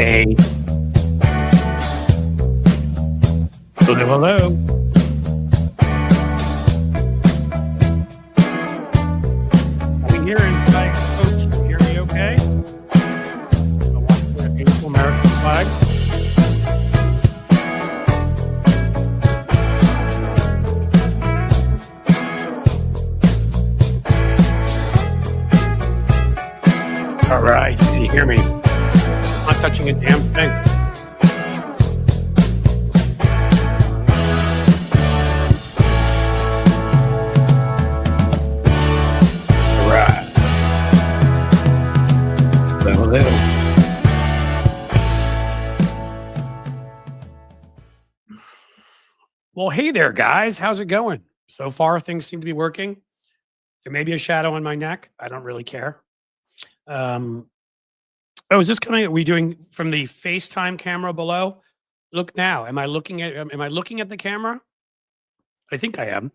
Hey. Hello, hello. Are we hearing flag, folks? Can you hear me okay? I want the beautiful American flag. All right. Can you hear me? I'm not touching a damn thing. All right. Hello, hello. Well, hey there, guys. How's it going? So far, things seem to be working. There may be a shadow on my neck. I don't really care. Is this coming? Are we doing from the FaceTime camera below? Look now. Am I looking at the camera? I think I am.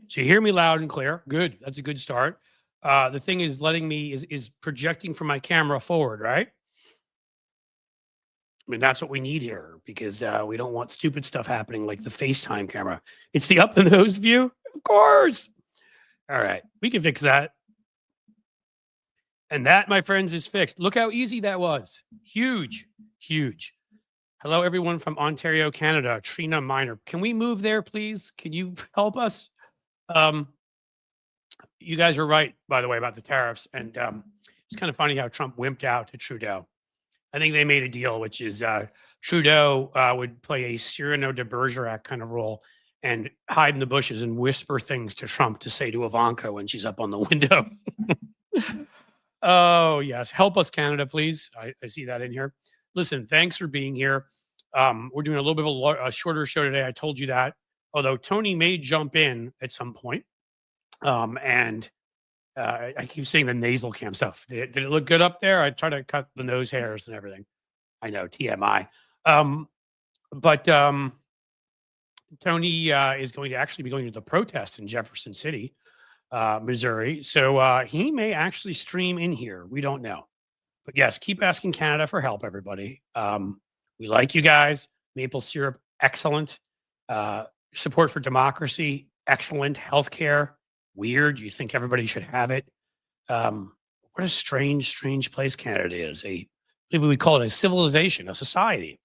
So you hear me loud and clear. Good. That's a good start. The thing is is projecting from my camera forward, right? I mean, that's what we need here because we don't want stupid stuff happening like the FaceTime camera. It's the up the nose view, of course. All right, we can fix that. And that, my friends, is fixed. Look how easy that was. Huge, huge. Hello, everyone from Ontario, Canada. Trina Miner. Can we move there, please? Can you help us? You guys are right, by the way, about the tariffs. And it's kind of funny how Trump wimped out to Trudeau. I think they made a deal, which is Trudeau would play a Cyrano de Bergerac kind of role and hide in the bushes and whisper things to Trump to say to Ivanka when she's up on the window. Oh, yes. Help us, Canada, please. I see that in here. Listen, thanks for being here. We're doing a little bit of a shorter show today. I told you that, although Tony may jump in at some point. I keep seeing the nasal cam stuff. Did it look good up there? I try to cut the nose hairs and everything. I know, TMI. But Tony is going to actually be going to the protest in Jefferson City, Missouri. So he may actually stream in here. We don't know. But yes, keep asking Canada for help, everybody. We like you guys. Maple syrup, excellent. Support for democracy, excellent. Healthcare, weird. You think everybody should have it. What a strange place Canada is. Maybe we call it a civilization, a society.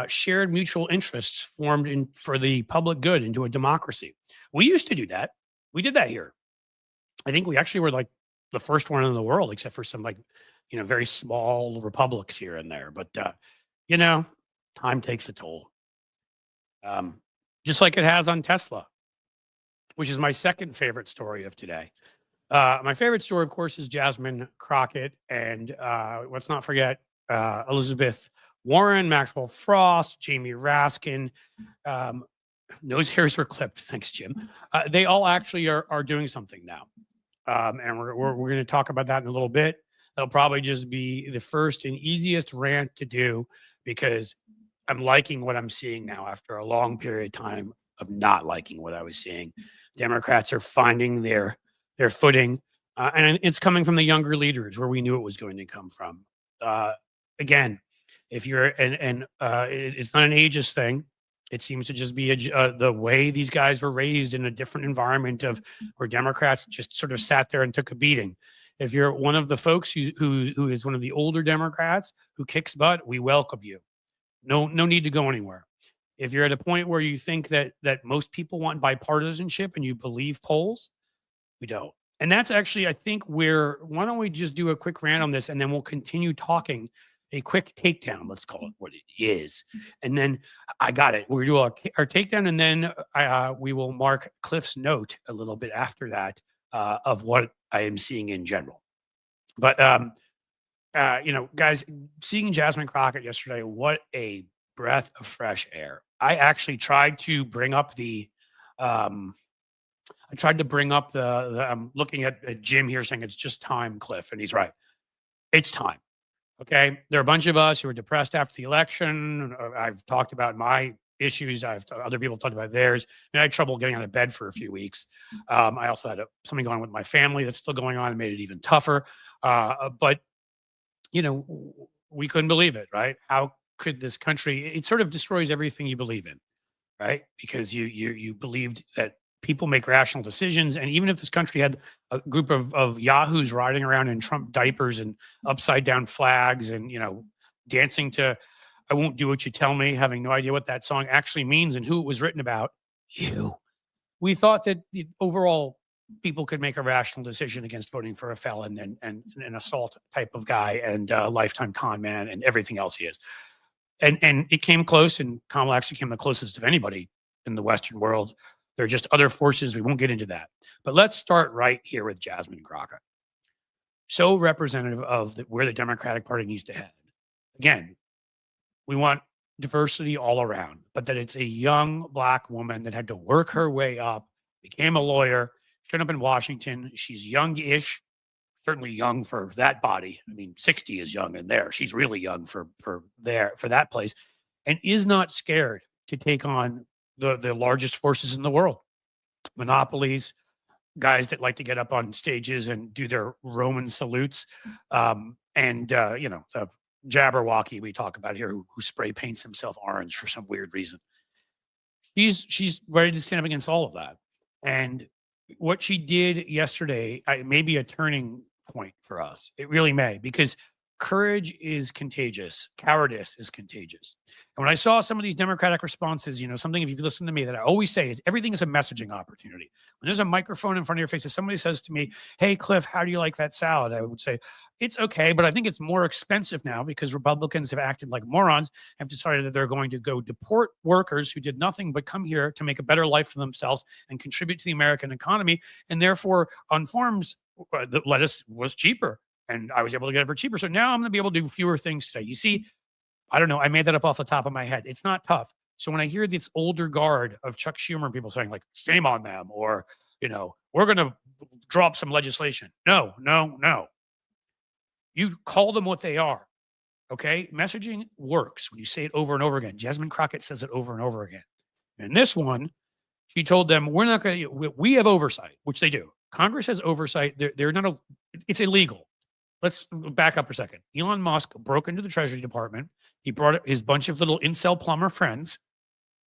Shared mutual interests formed for the public good into a democracy. We used to do that. We did that here. I think we actually were like the first one in the world, except for some very small republics here and there. But time takes a toll. Just like it has on Tesla, which is my second favorite story of today. My favorite story, of course, is Jasmine Crockett, and let's not forget Elizabeth Warren, Maxwell Frost, Jamie Raskin. Nose hairs were clipped. Thanks, Jim. They all actually are doing something now. And we're going to talk about that in a little bit. That'll probably just be the first and easiest rant to do because I'm liking what I'm seeing now after a long period of time of not liking what I was seeing. Democrats are finding their footing, and it's coming from the younger leaders where we knew it was going to come from. Again, if you're it's not an ageist thing. It seems to just be the way these guys were raised in a different environment where Democrats just sort of sat there and took a beating. If you're one of the folks who is one of the older Democrats who kicks butt, we welcome you. No need to go anywhere. If you're at a point where you think that most people want bipartisanship and you believe polls, we don't. And that's actually, I think, why don't we just do a quick rant on this and then we'll continue talking. A quick takedown, let's call it what it is. And then I got it. We'll do our takedown, and then we will mark Cliff's note a little bit after that of what I am seeing in general. But, guys, seeing Jasmine Crockett yesterday, what a breath of fresh air. I actually tried to bring up I'm looking at Jim here saying it's just time, Cliff, and he's right. It's time. Okay, there are a bunch of us who are depressed after the election. I've talked about my issues. Other people talked about theirs. I had trouble getting out of bed for a few weeks. I also had something going on with my family that's still going on. It made it even tougher. But we couldn't believe it, right? How could this country? It sort of destroys everything you believe in, right? Because you believed that people make rational decisions, and even if this country had a group of yahoos riding around in Trump diapers and upside down flags, and dancing to "I Won't Do What You Tell Me," having no idea what that song actually means and who it was written about, you. We thought that the overall people could make a rational decision against voting for a felon and an assault type of guy and a lifetime con man and everything else he is. And it came close, and Kamala actually came the closest of anybody in the Western world. There are just other forces. We won't get into that. But let's start right here with Jasmine Crockett. So representative of where the Democratic Party needs to head. Again, we want diversity all around, but that it's a young Black woman that had to work her way up, became a lawyer, showed up in Washington. She's young-ish, certainly young for that body. I mean, 60 is young in there. She's really young for that place, and is not scared to take on the largest forces in the world. Monopolies, guys that like to get up on stages and do their Roman salutes, the Jabberwocky we talk about here, who spray paints himself orange for some weird reason. She's ready to stand up against all of that. And what she did yesterday may be a turning point for us. It really may, because courage is contagious. Cowardice is contagious. And when I saw some of these Democratic responses, something, if you've listened to me, that I always say is everything is a messaging opportunity. When there's a microphone in front of your face, if somebody says to me, "Hey, Cliff, how do you like that salad?" I would say, "It's okay, but I think it's more expensive now because Republicans have acted like morons, have decided that they're going to go deport workers who did nothing but come here to make a better life for themselves and contribute to the American economy. And therefore, on farms, the lettuce was cheaper. And I was able to get it for cheaper. So now I'm going to be able to do fewer things today." You see, I don't know. I made that up off the top of my head. It's not tough. So when I hear this older guard of Chuck Schumer people saying like, "Shame on them," or, "We're going to drop some legislation." No. You call them what they are. Okay. Messaging works when you say it over and over again. Jasmine Crockett says it over and over again. And this one, she told them, "We're not going to, we have oversight," which they do. Congress has oversight. They're not, it's illegal. Let's back up for a second. Elon Musk broke into the Treasury Department. He brought his bunch of little incel plumber friends,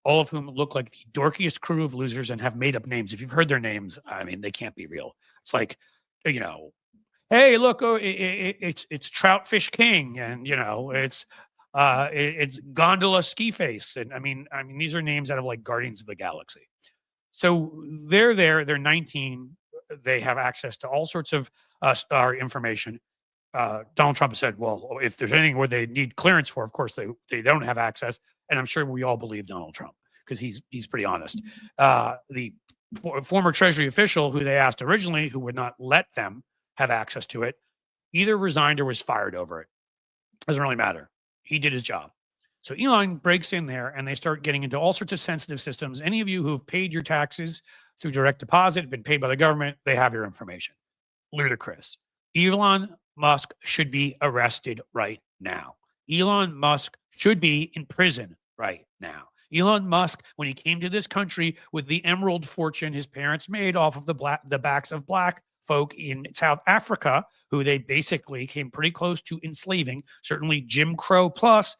all of whom look like the dorkiest crew of losers and have made up names. If you've heard their names, I mean, they can't be real. It's like, "Hey, look, it's Troutfish King, and it's Gondola Ski Face," and I mean, these are names out of like Guardians of the Galaxy. So they're there. They're 19. They have access to all sorts of our information. Donald Trump said, "Well, if there's anything where they need clearance for, of course they don't have access." And I'm sure we all believe Donald Trump because he's pretty honest. The former Treasury official who they asked originally, who would not let them have access to it, either resigned or was fired over it. Doesn't really matter. He did his job. So Elon breaks in there, and they start getting into all sorts of sensitive systems. Any of you who have paid your taxes through direct deposit, been paid by the government, they have your information. Ludicrous. Elon Musk should be arrested right now. Elon Musk should be in prison right now. Elon Musk, when he came to this country with the emerald fortune his parents made off of the backs of Black folk in South Africa, who they basically came pretty close to enslaving, certainly Jim Crow plus,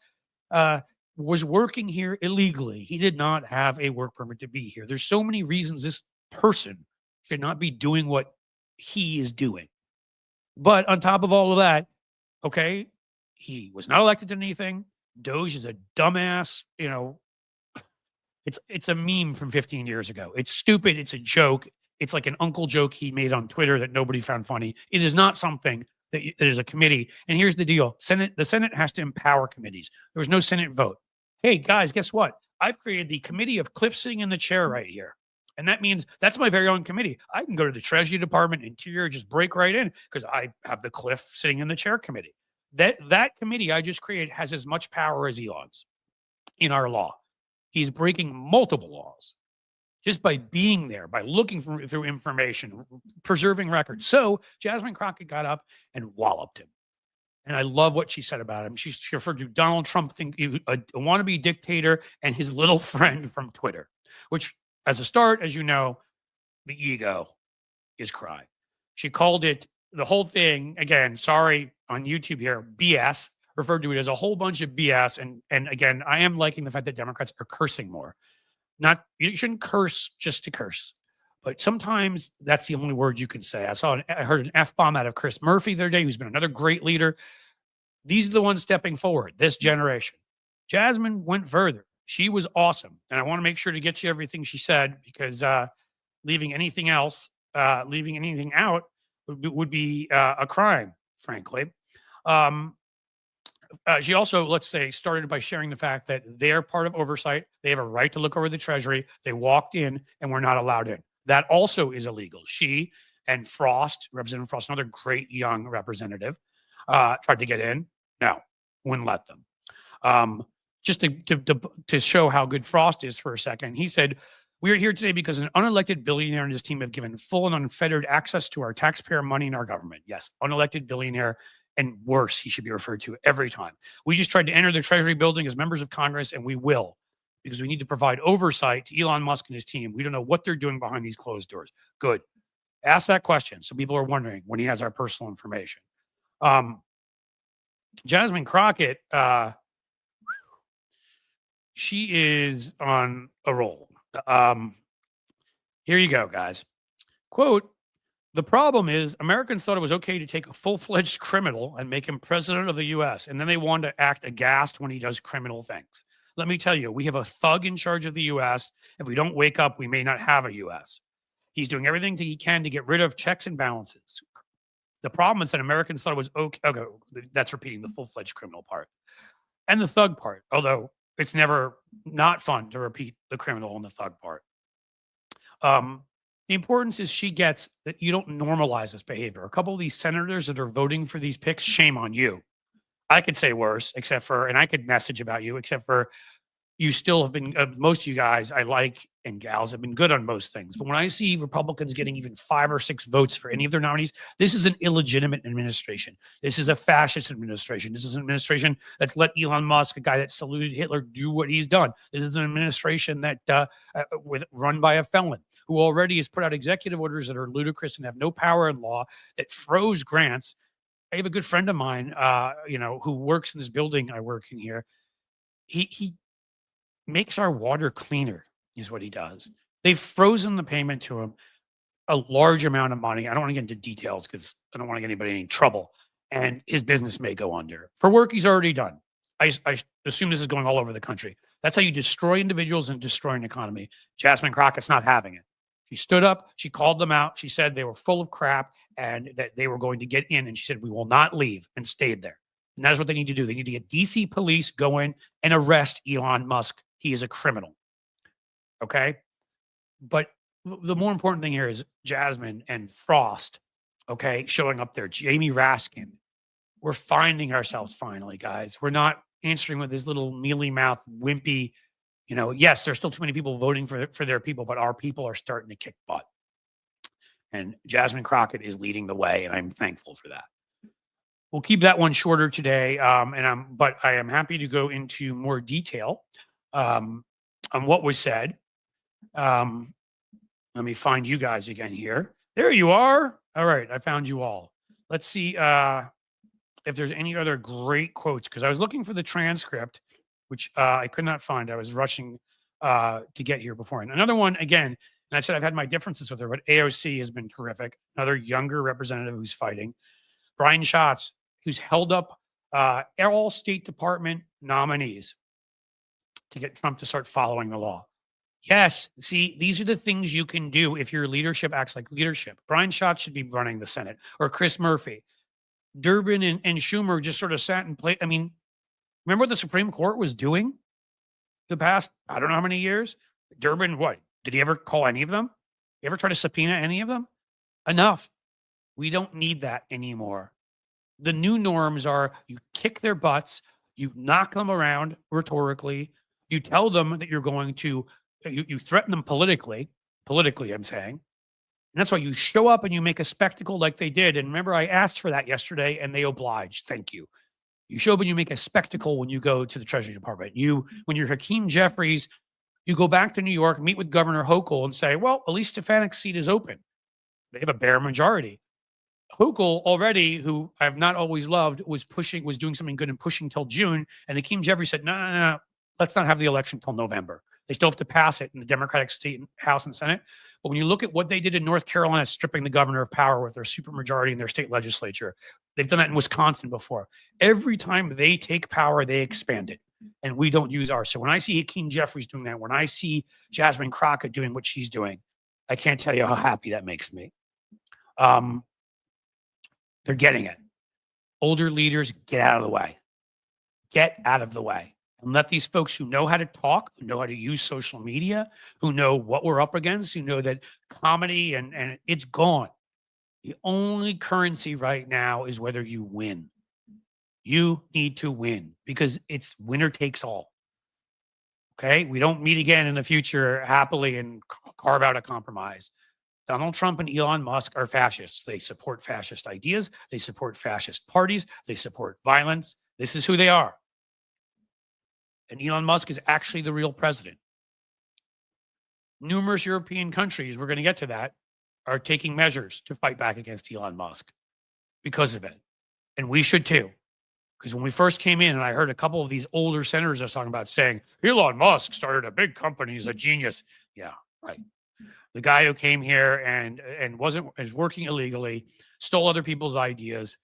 was working here illegally. He did not have a work permit to be here. There's so many reasons this person should not be doing what he is doing. But on top of all of that, okay, he was not elected to anything. Doge is a dumbass, it's a meme from 15 years ago. It's stupid. It's a joke. It's like an uncle joke he made on Twitter that nobody found funny. It is not something that is a committee. And here's the deal. The Senate has to empower committees. There was no Senate vote. Hey, guys, guess what? I've created the committee of Cliff sitting in the chair right here. And that means that's my very own committee. I can go to the Treasury Department, Interior, just break right in because I have the Cliff sitting in the chair committee. That committee I just created has as much power as Elon's in our law. He's breaking multiple laws just by being there, by looking through information, preserving records. So Jasmine Crockett got up and walloped him. And I love what she said about him. She referred to Donald Trump, a wannabe dictator, and his little friend from Twitter, which, as a start, as you know, the ego is crying. She called it, the whole thing, again, sorry, on YouTube here, BS, referred to it as a whole bunch of BS. And again, I am liking the fact that Democrats are cursing more. Not, you shouldn't curse just to curse, but sometimes that's the only word you can say. I heard an F-bomb out of Chris Murphy the other day, who's been another great leader. These are the ones stepping forward, this generation. Jasmine went further. She was awesome. And I want to make sure to get you everything she said, because leaving anything else, leaving anything out would be a crime, frankly. She also, let's say, started by sharing the fact that they're part of oversight. They have a right to look over the Treasury. They walked in and were not allowed in. That also is illegal. She and Frost, Representative Frost, another great young representative, tried to get in. No, wouldn't let them. Just to show how good Frost is for a second, he said, "We are here today because an unelected billionaire and his team have given full and unfettered access to our taxpayer money in our government." Yes, unelected billionaire, and worse, he should be referred to every time. "We just tried to enter the Treasury building as members of Congress, and we will, because we need to provide oversight to Elon Musk and his team. We don't know what they're doing behind these closed doors." Good. Ask that question so people are wondering when he has our personal information. Jasmine Crockett, she is on a roll. Here you go, guys. Quote, "The problem is Americans thought it was okay to take a full-fledged criminal and make him president of the U.S., and then they want to act aghast when he does criminal things. Let me tell you, we have a thug in charge of the U.S. If we don't wake up, we may not have a U.S. He's doing everything he can to get rid of checks and balances. The problem is that Americans thought it was okay." Okay, that's repeating the full-fledged criminal part. And the thug part, although it's never not fun to repeat the criminal and the thug part. The importance is she gets that you don't normalize this behavior. A couple of these senators that are voting for these picks, shame on you. I could say worse, except for, and I could message about you, except for you still have been, most of you guys I like and gals have been good on most things. But when I see Republicans getting even 5 or 6 votes for any of their nominees, this is an illegitimate administration. This is a fascist administration. This is an administration that's let Elon Musk, a guy that saluted Hitler, do what he's done. This is an administration that run by a felon who already has put out executive orders that are ludicrous and have no power in law, that froze grants. I have a good friend of mine, who works in this building I work in here. He makes our water cleaner, is what he does. They've frozen the payment to him, a large amount of money. I don't want to get into details because I don't want to get anybody in any trouble. And his business may go under for work he's already done. I assume this is going all over the country. That's how you destroy individuals and destroy an economy. Jasmine Crockett's not having it. She stood up. She called them out. She said they were full of crap and that they were going to get in. And she said, "We will not leave," and stayed there. And that's what they need to do. They need to get DC police go in and arrest Elon Musk. He is a criminal. Okay. But the more important thing here is Jasmine and Frost, okay, showing up there. Jamie Raskin. We're finding ourselves finally, guys. We're not answering with this little mealy mouth, wimpy, yes, there's still too many people voting for their people, but our people are starting to kick butt. And Jasmine Crockett is leading the way, and I'm thankful for that. We'll keep that one shorter today, but I am happy to go into more detail on what was said. Let me find you guys again here. There you are. All right, I found you all. Let's see if there's any other great quotes, because I was looking for the transcript, which I could not find. I was rushing to get here before. And another one, again, and I said I've had my differences with her, but AOC has been terrific. Another younger representative who's fighting. Brian Schatz, who's held up all State Department nominees to get Trump to start following the law. Yes, see, these are the things you can do if your leadership acts like leadership. Brian Schatz should be running the Senate, or Chris Murphy. Durbin and Schumer just sort of sat and played. I mean, remember what the Supreme Court was doing the past, I don't know how many years? Durbin, what? Did he ever call any of them? You ever try to subpoena any of them? Enough. We don't need that anymore. The new norms are you kick their butts, you knock them around rhetorically, you tell them that you're going to, you threaten them politically, I'm saying. And that's why you show up and you make a spectacle like they did. And remember, I asked for that yesterday and they obliged. Thank you. You show up and you make a spectacle when you go to the Treasury Department. When you're Hakeem Jeffries, you go back to New York, meet with Governor Hochul and say, well, at least Stefanik's seat is open. They have a bare majority. Hochul already, who I've not always loved, was doing something good and pushing till June. And Hakeem Jeffries said, no, let's not have the election till November. They still have to pass it in the Democratic state House and Senate. But when you look at what they did in North Carolina, stripping the governor of power with their supermajority in their state legislature, they've done that in Wisconsin before. Every time they take power, they expand it. And we don't use ours. So when I see Hakeem Jeffries doing that, when I see Jasmine Crockett doing what she's doing, I can't tell you how happy that makes me. They're getting it. Older leaders, get out of the way. Get out of the way. And let these folks who know how to talk, who know how to use social media, who know what we're up against, who know that comedy and it's gone. The only currency right now is whether you win. You need to win because it's winner takes all. Okay? We don't meet again in the future happily and carve out a compromise. Donald Trump and Elon Musk are fascists. They support fascist ideas. They support fascist parties. They support violence. This is who they are. And Elon Musk is actually the real president. Numerous European countries, we're going to get to that, are taking measures to fight back against Elon Musk because of it. And we should too. Because when we first came in and I heard a couple of these older senators I was talking about saying, Elon Musk started a big company, he's a genius. Yeah, right. The guy who came here and is working illegally, stole other people's ideas,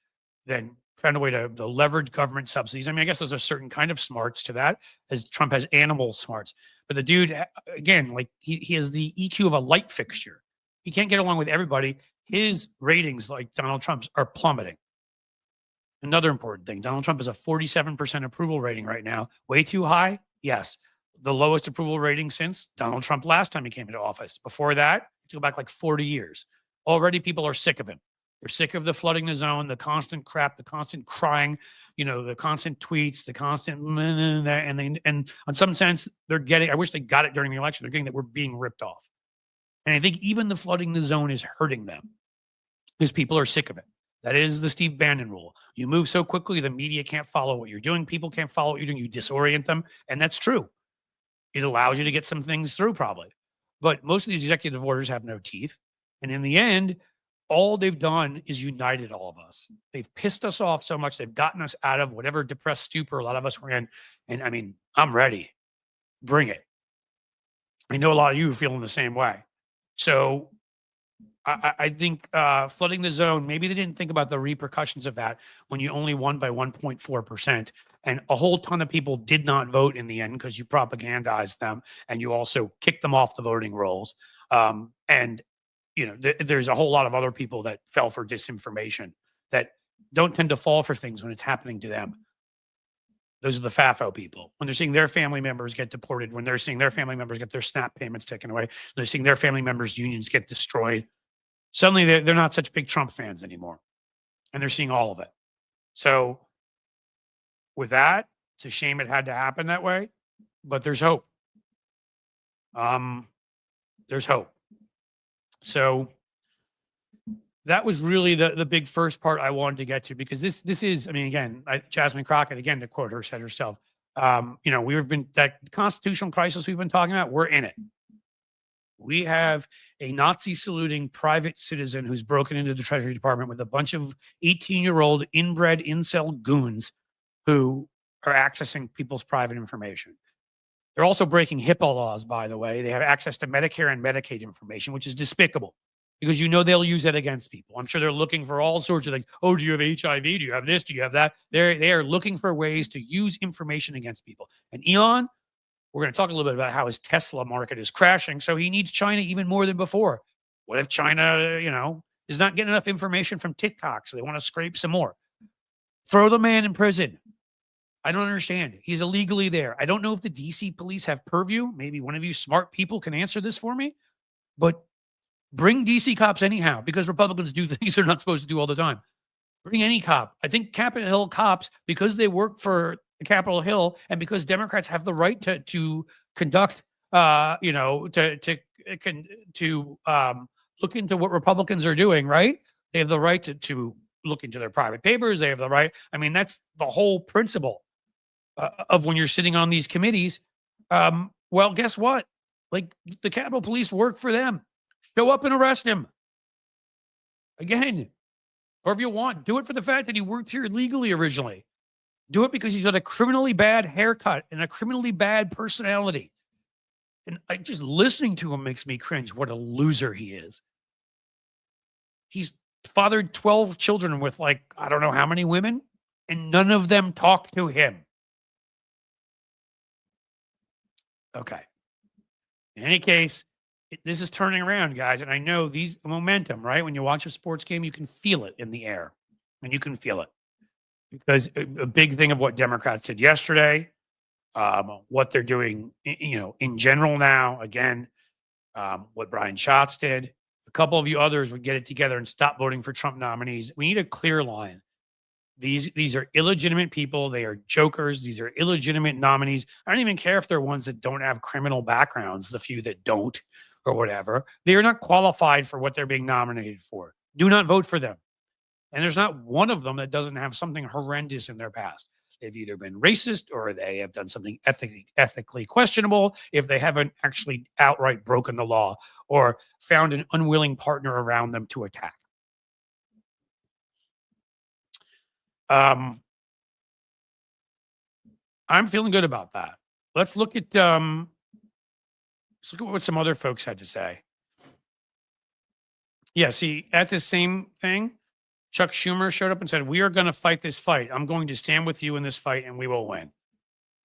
then found a way to leverage government subsidies. I mean, I guess there's a certain kind of smarts to that, as Trump has animal smarts. But the dude, again, like he has the EQ of a light fixture. He can't get along with everybody. His ratings, like Donald Trump's, are plummeting. Another important thing, Donald Trump has a 47% approval rating right now. Way too high? Yes. The lowest approval rating since Donald Trump last time he came into office. Before that, to go back like 40 years. Already people are sick of him. They're sick of the flooding the zone, the constant crap, the constant crying, the constant tweets, the constant and on some sense they're getting, I wish they got it during the election, they're getting that we're being ripped off. And I think even the flooding the zone is hurting them because people are sick of it. That is the Steve Bannon rule. You move so quickly, the media can't follow what you're doing. People can't follow what you're doing. You disorient them. And that's true. It allows you to get some things through probably. But most of these executive orders have no teeth. And in the end, all they've done is united all of us. They've pissed us off so much. They've gotten us out of whatever depressed stupor a lot of us were in. And I mean, I'm ready. Bring it. I know a lot of you are feeling the same way. So I think flooding the zone, maybe they didn't think about the repercussions of that when you only won by 1.4%. And a whole ton of people did not vote in the end because you propagandized them and you also kicked them off the voting rolls. There's a whole lot of other people that fell for disinformation that don't tend to fall for things when it's happening to them. Those are the FAFO people. When they're seeing their family members get deported, when they're seeing their family members get their SNAP payments taken away, they're seeing their family members' unions get destroyed. Suddenly, they're not such big Trump fans anymore. And they're seeing all of it. So with that, it's a shame it had to happen that way, but there's hope. There's hope. So that was really the big first part I wanted to get to, because this is, I mean, again, Jasmine Crockett, again, to quote her, said herself, we've been, that constitutional crisis we've been talking about, we're in it. We have a Nazi saluting private citizen who's broken into the Treasury Department with a bunch of 18-year-old inbred incel goons who are accessing people's private information. They're also breaking HIPAA laws, by the way. They have access to Medicare and Medicaid information, which is despicable because they'll use that against people. I'm sure they're looking for all sorts of things. Oh, do you have HIV? Do you have this? Do you have that? They are looking for ways to use information against people. And Elon, we're going to talk a little bit about how his Tesla market is crashing. So he needs China even more than before. What if China, is not getting enough information from TikTok, so they want to scrape some more? Throw the man in prison. I don't understand. He's illegally there. I don't know if the DC police have purview. Maybe one of you smart people can answer this for me. But bring DC cops anyhow, because Republicans do things they're not supposed to do all the time. Bring any cop. I think Capitol Hill cops, because they work for Capitol Hill, and because Democrats have the right to conduct, to look into what Republicans are doing, right? They have the right to look into their private papers. They have the right. I mean, that's the whole principle of when you're sitting on these committees. Well, guess what? Like, the Capitol Police work for them. Show up and arrest him. Again, Or if you want, do it for the fact that he worked here illegally originally. Do it because he's got a criminally bad haircut and a criminally bad personality. And just listening to him makes me cringe. What a loser he is. He's fathered 12 children with like, I don't know how many women, and none of them talk to him. Okay. In any case, this is turning around, guys. And I know these momentum, right? When you watch a sports game, you can feel it in the air, and you can feel it because a big thing of what Democrats did yesterday, what they're doing, in general now, again, what Brian Schatz did, a couple of you others would get it together and stop voting for Trump nominees. We need a clear line. These are illegitimate people. They are jokers. These are illegitimate nominees. I don't even care if they're ones that don't have criminal backgrounds, the few that don't or whatever. They are not qualified for what they're being nominated for. Do not vote for them. And there's not one of them that doesn't have something horrendous in their past. They've either been racist or they have done something ethically questionable if they haven't actually outright broken the law or found an unwilling partner around them to attack. I'm feeling good about that. Let's look at what some other folks had to say. Yeah, see, at the same thing, Chuck Schumer showed up and said, "We are going to fight this fight. I'm going to stand with you in this fight and we will win."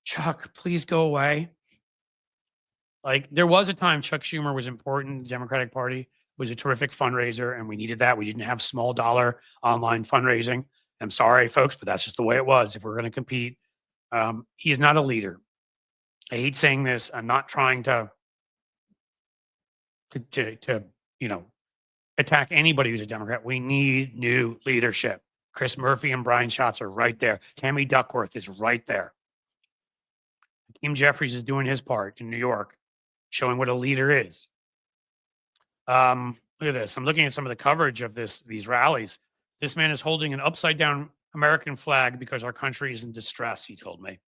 Chuck, please go away. Like, there was a time Chuck Schumer was important. The Democratic Party was a terrific fundraiser, and we needed that. We didn't have small dollar online fundraising. I'm sorry, folks, but that's just the way it was. If we're going to compete, he is not a leader. I hate saying this. I'm not trying to attack anybody who's a Democrat. We need new leadership. Chris Murphy and Brian Schatz are right there. Tammy Duckworth is right there. Hakeem Jeffries is doing his part in New York, showing what a leader is. Look at this. I'm looking at some of the coverage of these rallies. This man is holding an upside down American flag because our country is in distress, he told me.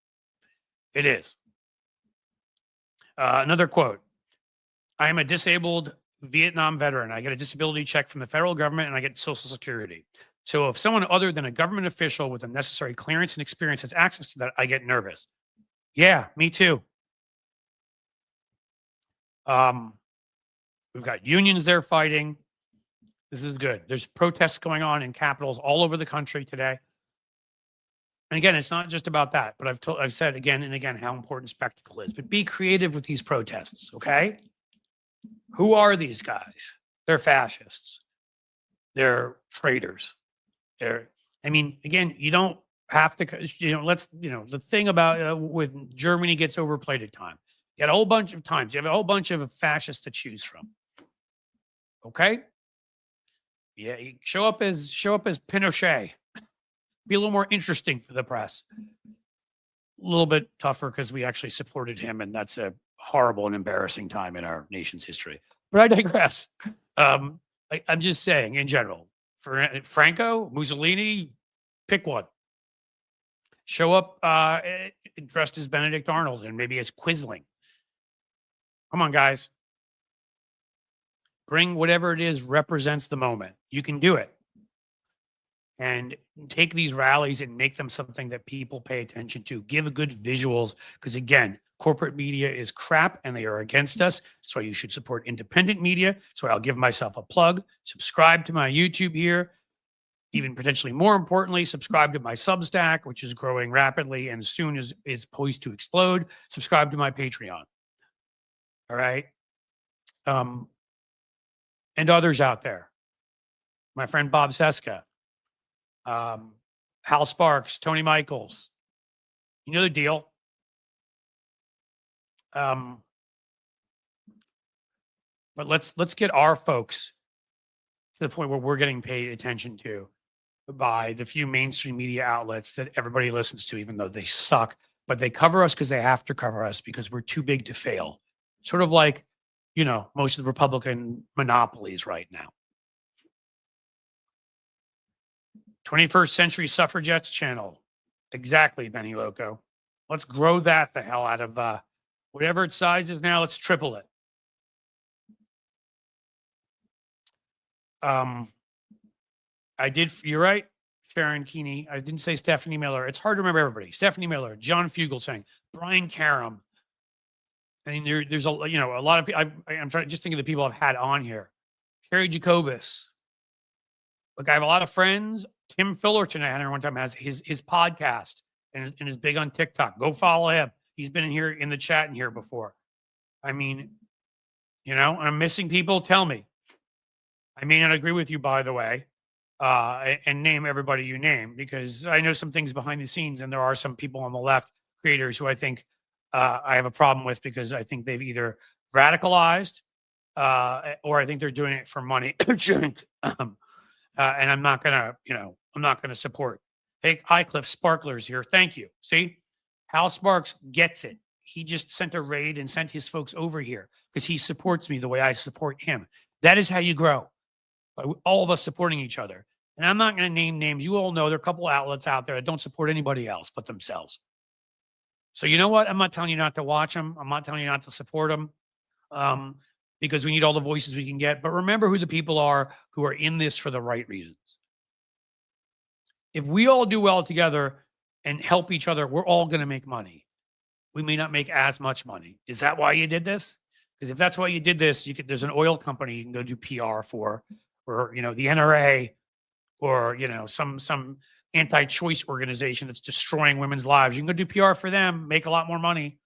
It is. Another quote. I am a disabled Vietnam veteran. I get a disability check from the federal government and I get Social Security. So if someone other than a government official with the necessary clearance and experience has access to that, I get nervous. Yeah, me too. We've got unions there fighting. This is good. There's protests going on in capitals all over the country today. And again, it's not just about that, but I've said again and again how important spectacle is. But be creative with these protests, okay? Who are these guys? They're fascists. They're traitors. Again, you don't have to, the thing about when Germany gets overplayed at time, you had a whole bunch of times, you have a whole bunch of fascists to choose from. Okay? Yeah, you show up as Pinochet. Be a little more interesting for the press. A little bit tougher because we actually supported him, and that's a horrible and embarrassing time in our nation's history. But I digress. I'm just saying, in general, for Franco, Mussolini, pick one. Show up dressed as Benedict Arnold and maybe as Quisling. Come on, guys. Bring whatever it is represents the moment. You can do it. And take these rallies and make them something that people pay attention to. Give good visuals. Because again, corporate media is crap and they are against us. So you should support independent media. So I'll give myself a plug. Subscribe to my YouTube here. Even potentially more importantly, subscribe to my Substack, which is growing rapidly and soon is poised to explode. Subscribe to my Patreon. All right. And others out there. My friend Bob Seska. Hal Sparks, Tony Michaels. You know the deal. But let's get our folks to the point where we're getting paid attention to by the few mainstream media outlets that everybody listens to, even though they suck. But they cover us because they have to cover us because we're too big to fail. Sort of like, most of the Republican monopolies right now. 21st Century Suffragettes channel. Exactly, Benny Loco. Let's grow that the hell out of whatever its size is now. Let's triple it. I did. You're right, Sharon Keeney. I didn't say Stephanie Miller. It's hard to remember everybody. Stephanie Miller, John Fugelsang, Brian Karam. I mean, there's a lot of people. I'm trying to just think of the people I've had on here. Carrie Jacobus. Look, I have a lot of friends. Tim Fullerton, I had here one time, has his podcast and is big on TikTok. Go follow him. He's been in here in the chat in here before. I mean, I'm missing people. Tell me. I may not agree with you, by the way, and name everybody you name, because I know some things behind the scenes, and there are some people on the left, creators, who I think I have a problem with, because I think they've either radicalized or I think they're doing it for money. And I'm not gonna support. Hey, Highcliffe Sparklers here. Thank you. See, Hal Sparks gets it. He just sent a raid and sent his folks over here because he supports me the way I support him. That is how you grow, by all of us supporting each other. And I'm not going to name names. You all know there are a couple outlets out there that don't support anybody else but themselves. So you know what? I'm not telling you not to watch them. I'm not telling you not to support them, because we need all the voices we can get. But remember who the people are who are in this for the right reasons. If we all do well together and help each other, we're all going to make money. We may not make as much money. Is that why you did this? Because if that's why you did this, there's an oil company you can go do PR for, or the NRA, or some anti-choice organization that's destroying women's lives. You can go do PR for them, make a lot more money.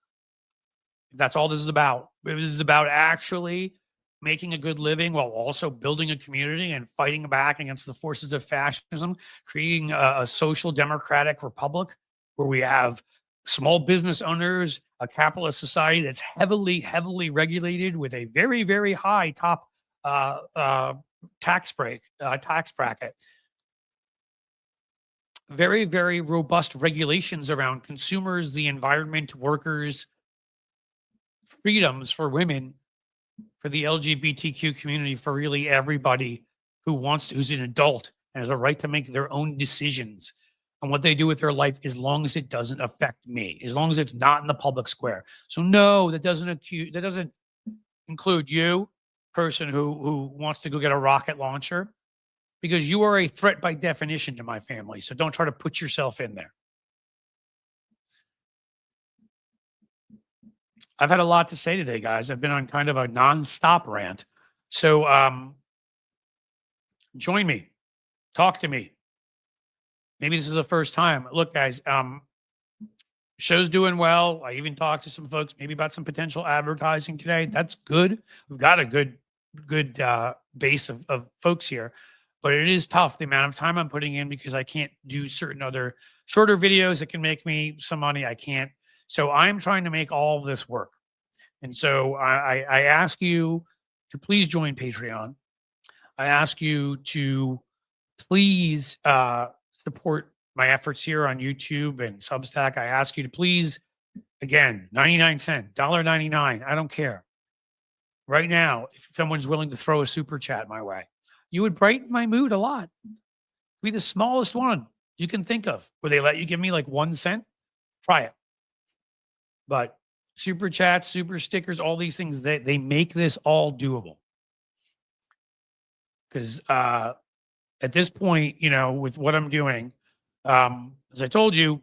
That's all this is about. This is about actually making a good living while also building a community and fighting back against the forces of fascism, creating a social democratic republic where we have small business owners, a capitalist society that's heavily, heavily regulated with a very, very high top tax bracket. Very, very robust regulations around consumers, the environment, workers, freedoms for women, for the LGBTQ community, for really everybody who's an adult and has a right to make their own decisions on what they do with their life, as long as it doesn't affect me, as long as it's not in the public square. So no, that doesn't include you, person who wants to go get a rocket launcher, because you are a threat by definition to my family. So don't try to put yourself in there. I've had a lot to say today, guys. I've been on kind of a nonstop rant. So join me, talk to me. Maybe this is the first time. Look, guys, show's doing well. I even talked to some folks maybe about some potential advertising today. That's good. We've got a good base of folks here, but it is tough, the amount of time I'm putting in, because I can't do certain other shorter videos that can make me some money. I can't. So I'm trying to make all of this work. And so I ask you to please join Patreon. I ask you to please support my efforts here on YouTube and Substack. I ask you to please, again, 99 cents, $1.99. I don't care. Right now, if someone's willing to throw a super chat my way, you would brighten my mood a lot. Be the smallest one you can think of, where they let you give me like 1 cent. Try it. But super chats, super stickers, all these things, they make this all doable. Because at this point, with what I'm doing, as I told you,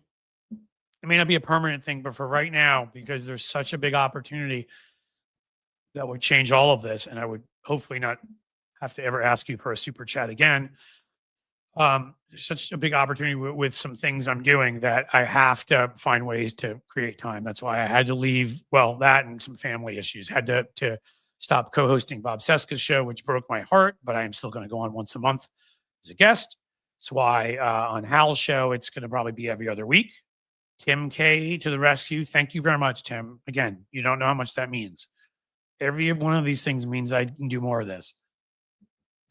it may not be a permanent thing, but for right now, because there's such a big opportunity that would change all of this, and I would hopefully not have to ever ask you for a super chat again. There's such a big opportunity with some things I'm doing that I have to find ways to create time. That's why I had to leave. Well, that and some family issues. Had to stop co-hosting Bob Seska's show, which broke my heart, but I am still going to go on once a month as a guest. That's why on Hal's show, it's going to probably be every other week. Tim K to the rescue. Thank you very much, Tim. Again, you don't know how much that means. Every one of these things means I can do more of this.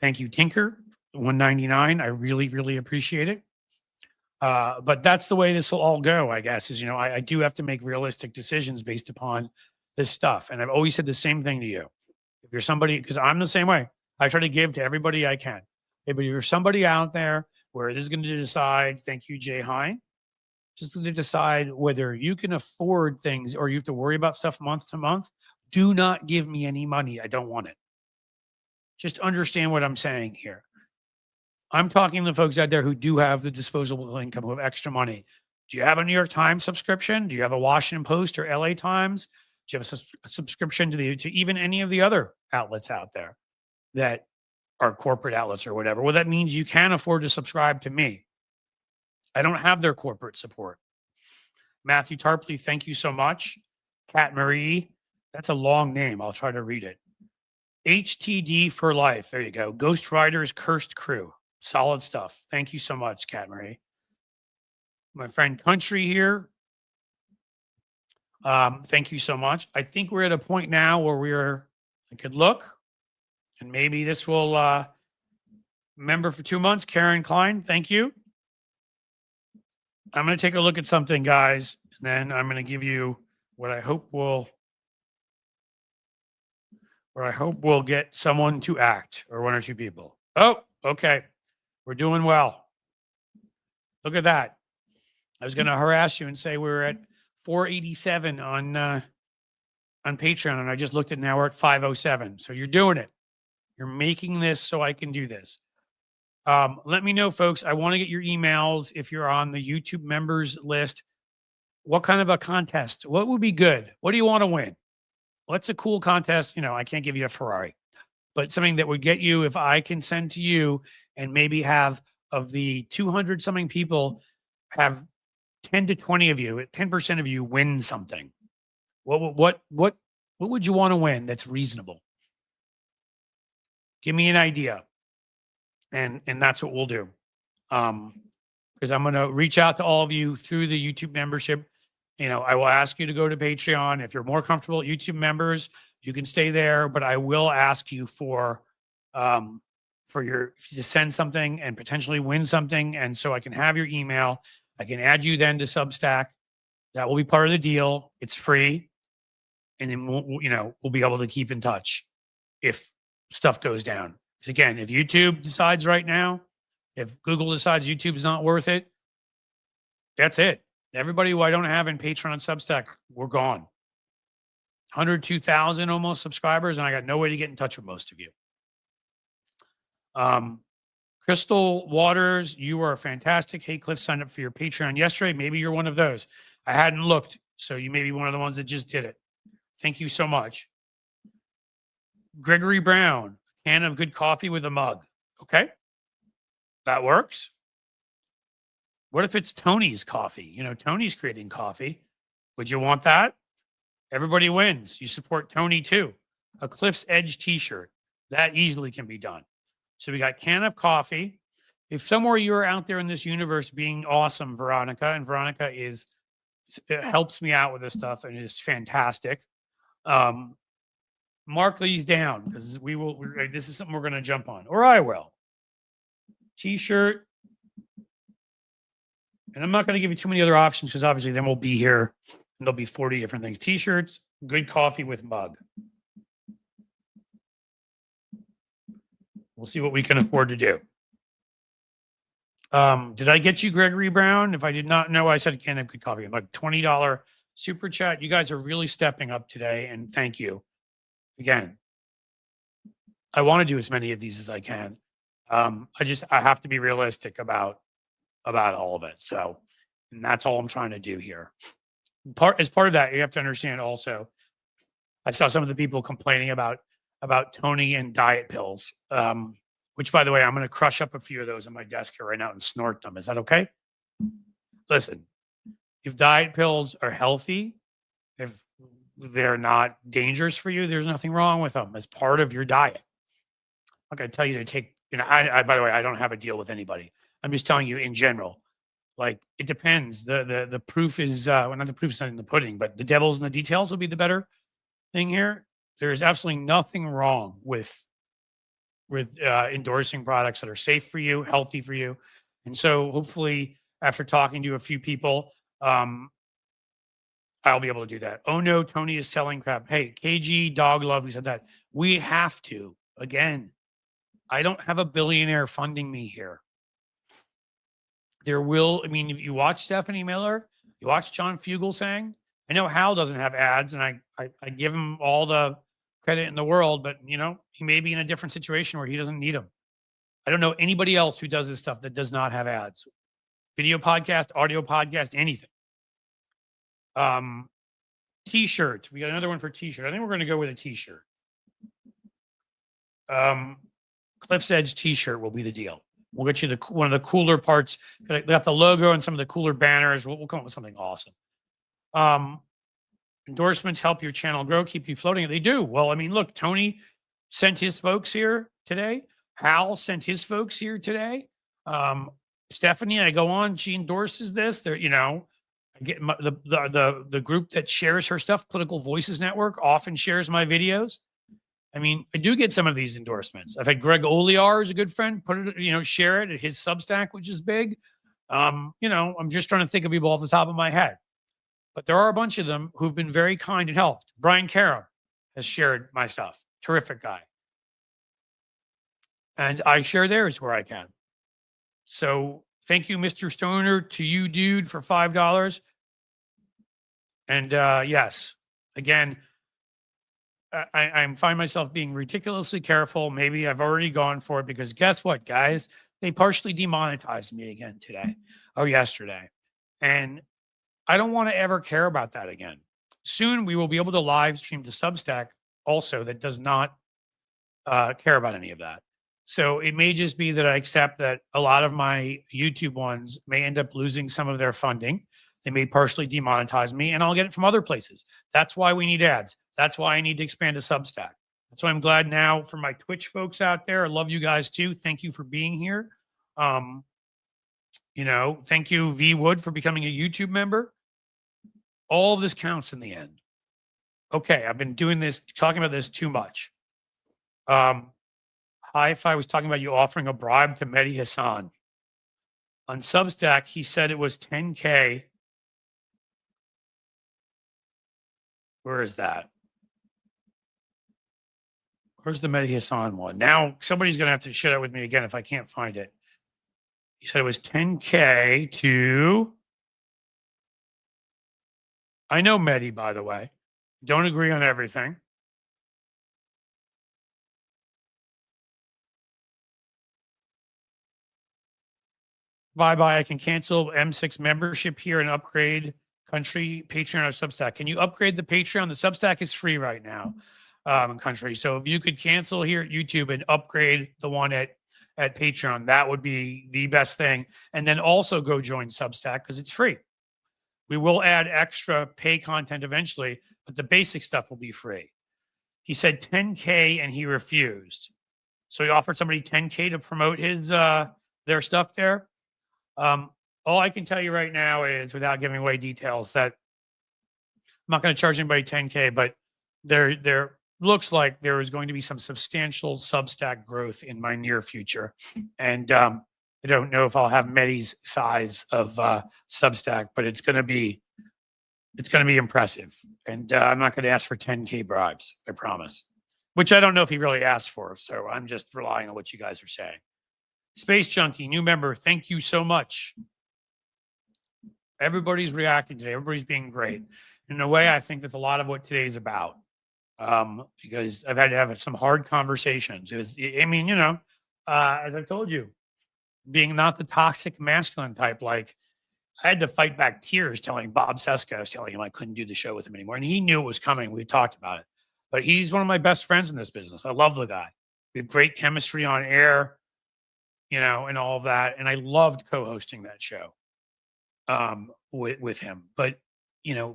Thank you, Tinker. $1.99. I really, really appreciate it. But that's the way this will all go, I guess, is, I do have to make realistic decisions based upon this stuff. And I've always said the same thing to you. If you're somebody, because I'm the same way, I try to give to everybody I can. Hey, but if you're somebody out there where this is going to decide, thank you, Jay Hine, just going to decide whether you can afford things or you have to worry about stuff month to month, do not give me any money. I don't want it. Just understand what I'm saying here. I'm talking to the folks out there who do have the disposable income, who have extra money. Do you have a New York Times subscription? Do you have a Washington Post or LA Times? Do you have a subscription to even any of the other outlets out there that are corporate outlets or whatever? Well, that means you can afford to subscribe to me. I don't have their corporate support. Matthew Tarpley, thank you so much. Kat Marie, that's a long name. I'll try to read it. HTD for life. There you go. Ghost Riders Cursed Crew. Solid stuff. Thank you so much, Kat Marie. My friend Country here. Thank you so much. I think we're at a point now where I could look, and maybe this will member for 2 months, Karen Klein. Thank you. I'm going to take a look at something, guys, and then I'm going to give you what I hope will get someone to act, or one or two people. Oh, okay. We're doing well. Look at that. I was going to harass you and say we're at 487 on Patreon, and I just looked at now we're at 507. So you're doing it. You're making this so I can do this. Let me know, folks. I want to get your emails if you're on the YouTube members list. What kind of a contest? What would be good? What do you want to win? What's a cool contest? You know, I can't give you a Ferrari, but something that would get you, if I can send to you and maybe have of the 200 something people, have 10 to 20 of you, 10% of you win something. What would you want to win that's reasonable? Give me an idea. And that's what we'll do. Because I'm going to reach out to all of you through the YouTube membership. You know, I will ask you to go to Patreon. If you're more comfortable at YouTube members, you can stay there, but I will ask you for your to send something and potentially win something. And so I can have your email. I can add you then to Substack. That will be part of the deal. It's free. And then we'll be able to keep in touch if stuff goes down. Because again, if YouTube decides right now, if Google decides YouTube is not worth it, that's it. Everybody who I don't have in Patreon and Substack, we're gone. 102,000 almost subscribers, and I got no way to get in touch with most of you. Crystal Waters, you are fantastic. Hey, Cliff signed up for your Patreon yesterday. Maybe you're one of those. I hadn't looked, so you may be one of the ones that just did it. Thank you so much. Gregory Brown, can of good coffee with a mug. Okay, that works. What if it's Tony's coffee? You know, Tony's creating coffee. Would you want that? Everybody wins. You support Tony too. A Cliff's Edge t-shirt. That easily can be done. So we got can of coffee. If somewhere you're out there in this universe being awesome, Veronica, and Veronica helps me out with this stuff and is fantastic. Mark these down because this is something we're going to jump on, or I will. T-shirt. And I'm not going to give you too many other options because obviously then we'll be here and there'll be 40 different things. T-shirts, good coffee with mug. We'll see what we can afford to do. Did I get you, Gregory Brown? If I did not know, I said a can of good coffee. I'm like $20 super chat. You guys are really stepping up today, and thank you. Again, I want to do as many of these as I can. I have to be realistic about all of it. So, and that's all I'm trying to do here. As part of that, you have to understand also, I saw some of the people complaining about Tony and diet pills, which, by the way, I'm going to crush up a few of those on my desk here right now and snort them. Is that okay? Listen, if diet pills are healthy, if they're not dangerous for you, there's nothing wrong with them as part of your diet. I'm not going to tell you to take, I by the way, I don't have a deal with anybody. I'm just telling you in general, like it depends. The proof is, not the proof is not in the pudding, but the devil's in the details will be the better thing here. There's absolutely nothing wrong with endorsing products that are safe for you, healthy for you. And so hopefully after talking to a few people, I'll be able to do that. Oh no, Tony is selling crap. Hey, KG Dog Love, we said that. We have to. Again, I don't have a billionaire funding me here. If you watch Stephanie Miller, you watch John Fugelsang, I know Hal doesn't have ads, and I give him all the credit in the world, but he may be in a different situation where he doesn't need them. I don't know anybody else who does this stuff that does not have ads. Video podcast, audio podcast, anything. T-shirt. We got another one for t-shirt. I think we're going to go with a t-shirt. Cliff's Edge t-shirt will be the deal. We'll get you one of the cooler parts. They got the logo and some of the cooler banners. We'll come up with something awesome. Endorsements help your channel grow, keep you floating. They do. Well, I mean, look, Tony sent his folks here today. Hal sent his folks here today. Stephanie, I go on. She endorses this. They're, I get the group that shares her stuff, Political Voices Network, often shares my videos. I mean, I do get some of these endorsements. I've had Greg Olear is a good friend, put it, share it at his Substack, which is big. I'm just trying to think of people off the top of my head. But there are a bunch of them who've been very kind and helped. Brian Carum has shared my stuff. Terrific guy. And I share theirs where I can. So thank you, Mr. Stoner, to you, dude, for $5. And yes, again, I find myself being ridiculously careful. Maybe I've already gone for it because guess what, guys? They partially demonetized me again today or yesterday. And I don't want to ever care about that again. Soon we will be able to live stream to Substack also that does not care about any of that. So it may just be that I accept that a lot of my YouTube ones may end up losing some of their funding. They may partially demonetize me and I'll get it from other places. That's why we need ads. That's why I need to expand to Substack. That's why I'm glad now for my Twitch folks out there. I love you guys too. Thank you for being here. Thank you, V Wood, for becoming a YouTube member. All of this counts in the end. Okay, I've been talking about this too much. Hi-Fi was talking about you offering a bribe to Mehdi Hassan. On Substack, he said it was 10K. Where is that? Where's the Mehdi Hassan one? Now, somebody's going to have to share it with me again if I can't find it. He said it was 10K to... I know Mehdi, by the way. Don't agree on everything. Bye-bye. I can cancel M6 membership here and upgrade country, Patreon, or Substack. Can you upgrade the Patreon? The Substack is free right now, country. So if you could cancel here at YouTube and upgrade the one at Patreon, that would be the best thing. And then also go join Substack because it's free. We will add extra pay content eventually, but the basic stuff will be free. He said 10K and he refused. So he offered somebody 10K to promote his their stuff there. All I can tell you right now is, without giving away details, that I'm not going to charge anybody 10K, but there looks like there is going to be some substantial Substack growth in my near future. And I don't know if I'll have Mehdi's size of Substack, but it's going to be impressive. And I'm not going to ask for 10K bribes, I promise. Which I don't know if he really asked for. So I'm just relying on what you guys are saying. Space Junkie, new member, thank you so much. Everybody's reacting today. Everybody's being great. In a way, I think that's a lot of what today's about. Because I've had to have some hard conversations. As I've told you, being not the toxic masculine type, like I had to fight back tears telling Bob Seska, I was telling him I couldn't do the show with him anymore. And he knew it was coming. We talked about it. But he's one of my best friends in this business. I love the guy. We have great chemistry on air, and all of that. And I loved co-hosting that show with him. But,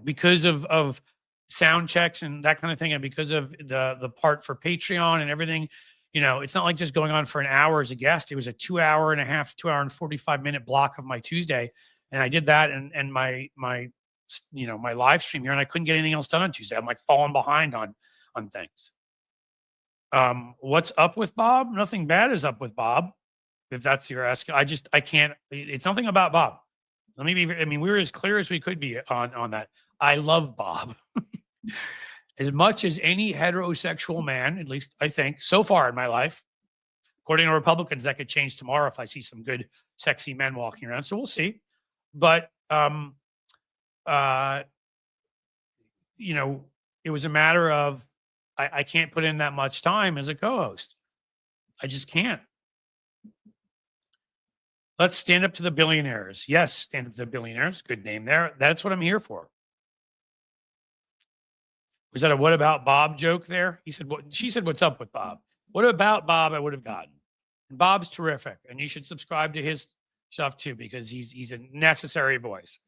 because of sound checks and that kind of thing, and because of the part for Patreon and everything, it's not like just going on for an hour as a guest. It was a 2 hour and a half, 2 hour and 45-minute block of my Tuesday. And I did that and my live stream here, and I couldn't get anything else done on Tuesday. I'm like falling behind on things. What's up with Bob? Nothing bad is up with Bob. If that's your ask, I can't, it's nothing about Bob. We were as clear as we could be on that. I love Bob. As much as any heterosexual man, at least I think, so far in my life. According to Republicans, that could change tomorrow if I see some good, sexy men walking around. So we'll see. But, it was a matter of I can't put in that much time as a co-host. I just can't. Let's stand up to the billionaires. Yes, stand up to the billionaires. Good name there. That's what I'm here for. Was that a what about Bob joke there? He said, what? She said, what's up with Bob? What about Bob I would have gotten? Bob's terrific, and you should subscribe to his stuff too because he's a necessary voice.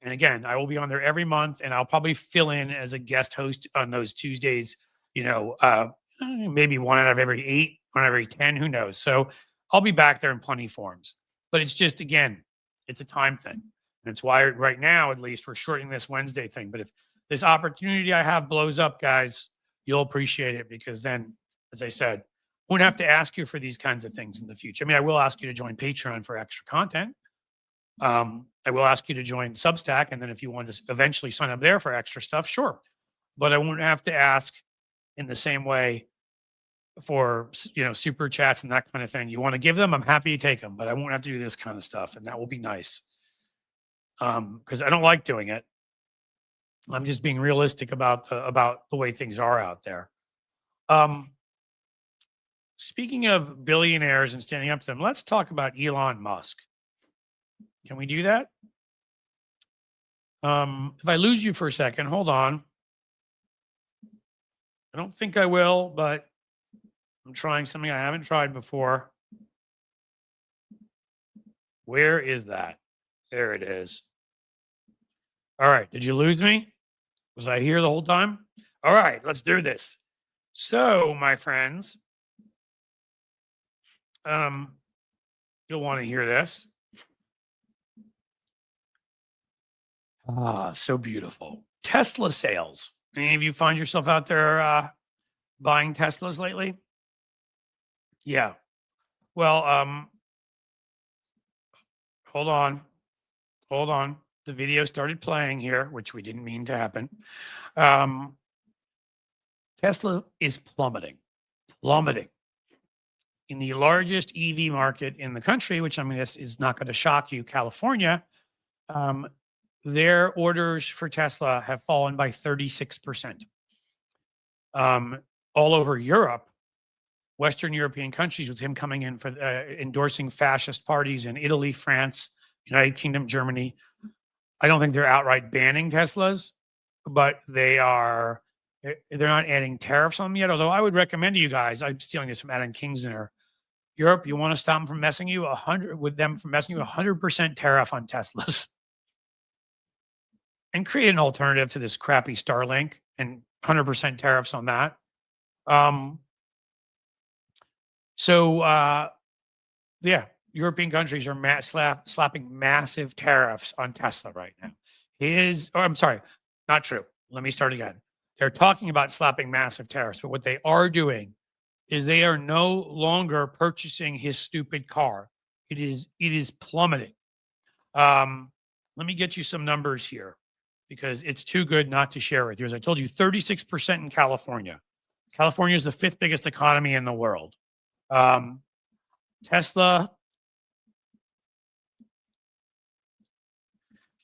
And again, I will be on there every month, and I'll probably fill in as a guest host on those Tuesdays. Maybe one out of every 8, one out of every 10, who knows? So I'll be back there in plenty forms. But it's just, again, it's a time thing. And it's why right now, at least, we're shorting this Wednesday thing. But if this opportunity I have blows up, guys, you'll appreciate it because then, as I said, won't have to ask you for these kinds of things in the future. I mean, I will ask you to join Patreon for extra content. I will ask you to join Substack. And then if you want to eventually sign up there for extra stuff, sure. But I won't have to ask in the same way for, super chats and that kind of thing. You want to give them, I'm happy to take them, but I won't have to do this kind of stuff. And that will be nice. Because I don't like doing it. I'm just being realistic about the way things are out there. Speaking of billionaires and standing up to them, let's talk about Elon Musk. Can we do that? If I lose you for a second, hold on. I don't think I will, but I'm trying something I haven't tried before. Where is that? There it is. All right. Did you lose me? Was I here the whole time? All right. Let's do this. So, my friends, you'll want to hear this. So beautiful. Tesla sales. Any of you find yourself out there buying Teslas lately? Yeah. Well, hold on. The video started playing here, which we didn't mean to happen. Tesla is plummeting. In the largest EV market in the country, which I mean, this is not going to shock you, California, their orders for Tesla have fallen by 36%. All over Europe, Western European countries, with him coming in for endorsing fascist parties in Italy, France, United Kingdom, Germany. I don't think they're outright banning Teslas, but they're not adding tariffs on them yet. Although I would recommend to you guys, I'm stealing this from Adam Kingsner. Europe, you want to stop them from messing you 100% tariff on Teslas. And create an alternative to this crappy Starlink and 100% tariffs on that. European countries are slapping massive tariffs on Tesla right now. I'm sorry, not true. Let me start again. They're talking about slapping massive tariffs, but what they are doing is they are no longer purchasing his stupid car. It is plummeting. Let me get you some numbers here, because it's too good not to share with you. As I told you, 36% in California. California is the 5th biggest economy in the world. Tesla,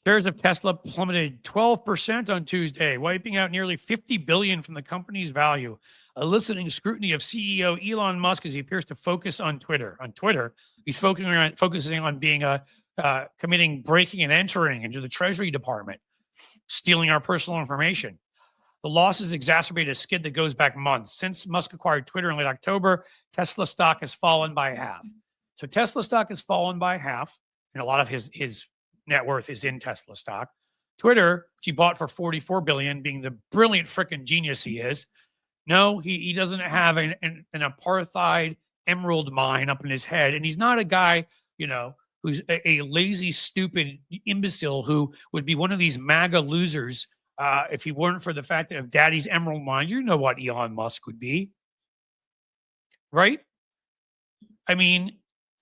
shares of Tesla plummeted 12% on Tuesday, wiping out nearly $50 billion from the company's value, eliciting scrutiny of CEO Elon Musk as he appears to focus on Twitter. On Twitter, he's focusing on being committing breaking and entering into the Treasury Department, stealing our personal information. The losses exacerbate a skid that goes back months. Since Musk acquired Twitter in late October, Tesla stock has fallen by half. So Tesla stock has fallen by half, and a lot of his net worth is in Tesla stock. Twitter, which he bought for $44 billion, being the brilliant frickin' genius he is. No, he doesn't have an apartheid emerald mine up in his head, and he's not a guy, who's a lazy, stupid imbecile who would be one of these MAGA losers if he weren't for the fact that of Daddy's emerald mine. You know what Elon Musk would be, right? I mean,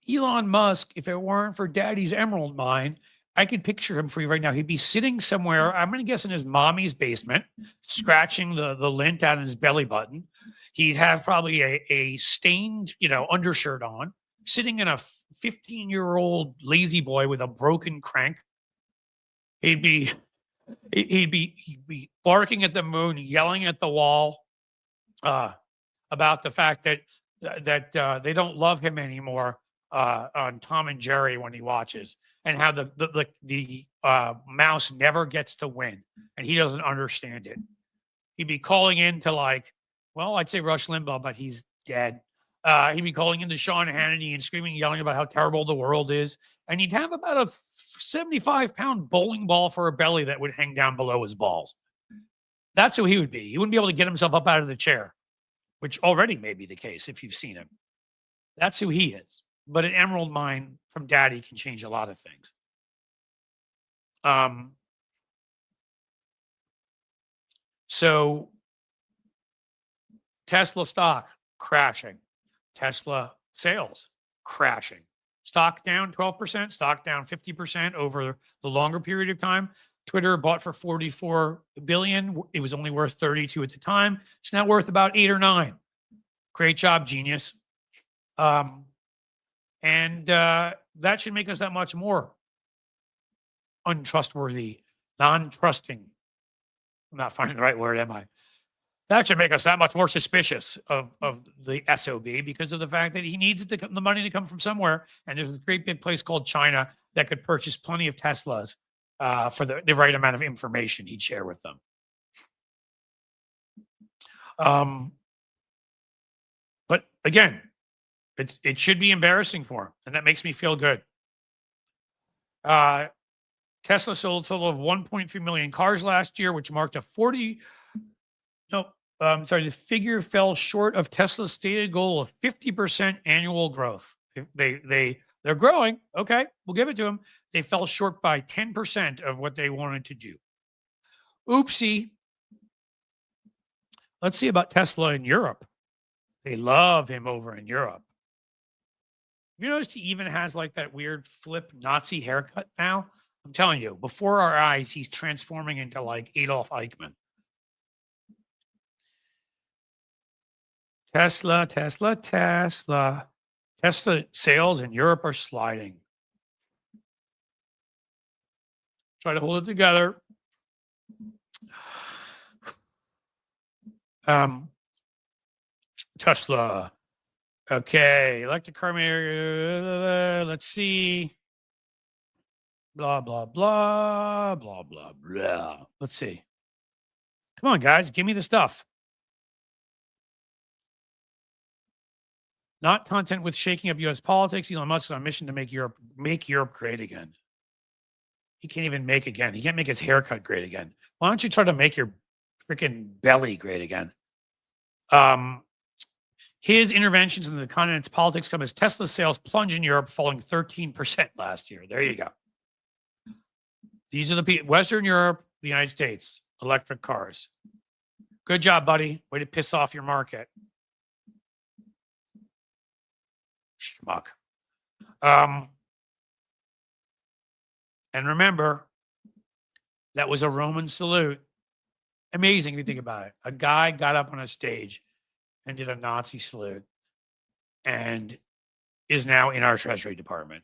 Elon Musk, if it weren't for Daddy's emerald mine, I could picture him for you right now. He'd be sitting somewhere, I'm going to guess in his mommy's basement, scratching the lint out of his belly button. He'd have probably a stained, undershirt on, sitting in a 15-year-old lazy boy with a broken crank. He'd be barking at the moon, yelling at the wall about the fact that they don't love him anymore on Tom and Jerry when he watches, and how the mouse never gets to win, and he doesn't understand it. He'd be calling in to I'd say Rush Limbaugh, but he's dead. He'd be calling into Sean Hannity and screaming, yelling about how terrible the world is. And he'd have about a 75-pound bowling ball for a belly that would hang down below his balls. That's who he would be. He wouldn't be able to get himself up out of the chair, which already may be the case if you've seen him. That's who he is. But an emerald mine from Daddy can change a lot of things. So Tesla stock crashing. Tesla sales crashing. Stock down 12%, stock down 50% over the longer period of time. Twitter bought for $44 billion. It was only worth 32 at the time. It's now worth about 8 or 9. Great job, genius. And that should make us that much more untrustworthy, non-trusting. I'm not finding the right word, am I? That should make us that much more suspicious of the SOB because of the fact that he needs the money to come from somewhere. And there's a great big place called China that could purchase plenty of Teslas for the right amount of information he'd share with them. But again, it should be embarrassing for him, and that makes me feel good. Tesla sold a total of 1.3 million cars last year, which marked a the figure fell short of Tesla's stated goal of 50% annual growth. They're growing. Okay, we'll give it to them. They fell short by 10% of what they wanted to do. Oopsie. Let's see about Tesla in Europe. They love him over in Europe. You noticed he even has that weird flip Nazi haircut now? I'm telling you, before our eyes, he's transforming into Adolf Eichmann. Tesla sales in Europe are sliding. Try to hold it together. Tesla. Okay, electric car maker. Let's see. Blah, blah, blah, blah, blah, blah. Let's see. Come on, guys. Give me the stuff. Not content with shaking up U.S. politics. Elon Musk is on a mission to make Europe great again. He can't even make again. He can't make his haircut great again. Why don't you try to make your freaking belly great again? His interventions in the continent's politics come as Tesla sales plunge in Europe, falling 13% last year. There you go. These are the people, Western Europe, the United States, electric cars. Good job, buddy. Way to piss off your market. Schmuck. And remember, that was a Roman salute. Amazing if you think about it. A guy got up on a stage and did a Nazi salute and is now in our Treasury Department.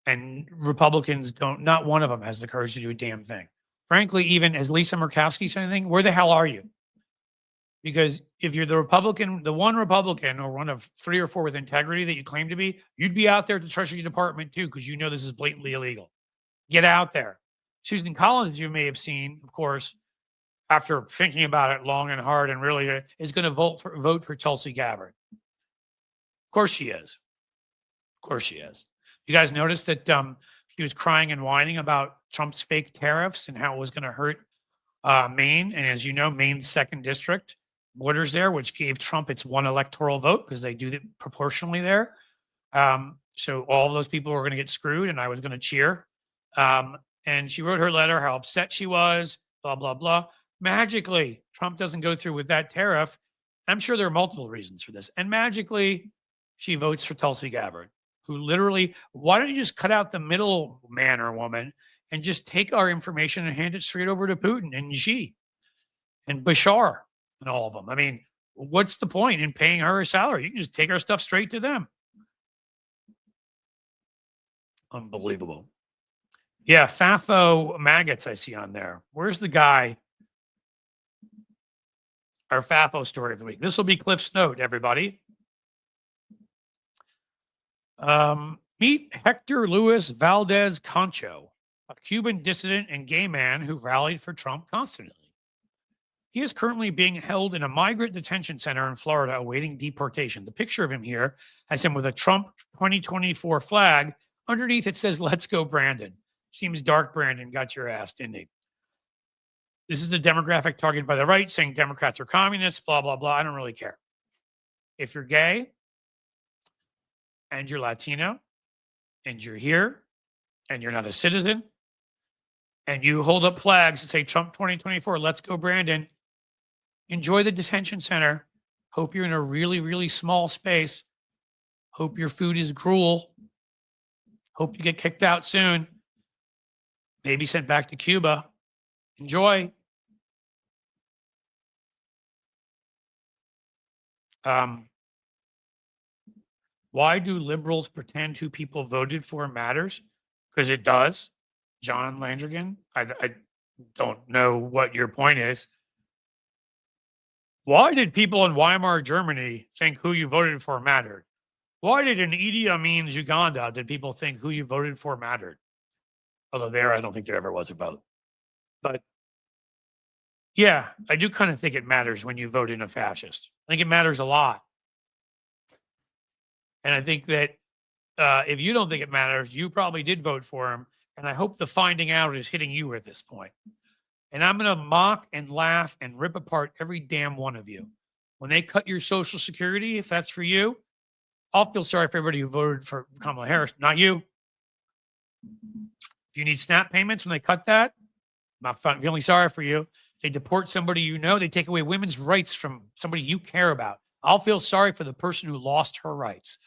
And Republicans not one of them has the courage to do a damn thing. Frankly, even as Lisa Murkowski said anything, where the hell are you? Because if you're the one Republican or one of 3 or 4 with integrity that you claim to be, you'd be out there at the Treasury Department too, because you know this is blatantly illegal. Get out there. Susan Collins, as you may have seen, of course, after thinking about it long and hard and really is going to vote for Tulsi Gabbard. Of course she is. Of course she is. You guys noticed that she was crying and whining about Trump's fake tariffs and how it was going to hurt Maine. And as you know, Maine's 2nd district borders there, which gave Trump its 1 electoral vote because they do it proportionally there. So all of those people were going to get screwed, and I was going to cheer. And she wrote her letter how upset she was, blah, blah, blah. Magically, Trump doesn't go through with that tariff. I'm sure there are multiple reasons for this. And magically, she votes for Tulsi Gabbard, who literally, why don't you just cut out the middle man or woman and just take our information and hand it straight over to Putin and Xi and Bashar and all of them? I mean, what's the point in paying her a salary? You can just take our stuff straight to them. Unbelievable. Yeah, FAFO maggots I see on there. Where's the guy? Our FAFO story of the week. This will be Cliff's note, everybody. Meet Hector Luis Valdez Concho, a Cuban dissident and gay man who rallied for Trump constantly. He is currently being held in a migrant detention center in Florida awaiting deportation. The picture of him here has him with a Trump 2024 flag. Underneath it says, "Let's go, Brandon." Seems dark Brandon got your ass, didn't he? This is the demographic targeted by the right, saying Democrats are communists, blah, blah, blah. I don't really care. If you're gay and you're Latino and you're here and you're not a citizen and you hold up flags that say Trump 2024, let's go, Brandon, enjoy the detention center. Hope you're in a really, really small space. Hope your food is gruel. Hope you get kicked out soon. Maybe sent back to Cuba. Enjoy. Why do liberals pretend who people voted for matters? Because it does. John Landrigan, I don't know what your point is. Why did people in Weimar Germany think who you voted for mattered? Why did in Idi Amin's Uganda did people think who you voted for mattered? Although there, I don't think there ever was a vote. But yeah, I do kind of think it matters when you vote in a fascist. I think it matters a lot. And I think that if you don't think it matters, you probably did vote for him. And I hope the finding out is hitting you at this point. And I'm going to mock and laugh and rip apart every damn one of you. When they cut your Social Security, if that's for you, I'll feel sorry for everybody who voted for Kamala Harris, not you. If you need SNAP payments when they cut that, I'm not feeling sorry for you. They deport somebody you know, they take away women's rights from somebody you care about. I'll feel sorry for the person who lost her rights,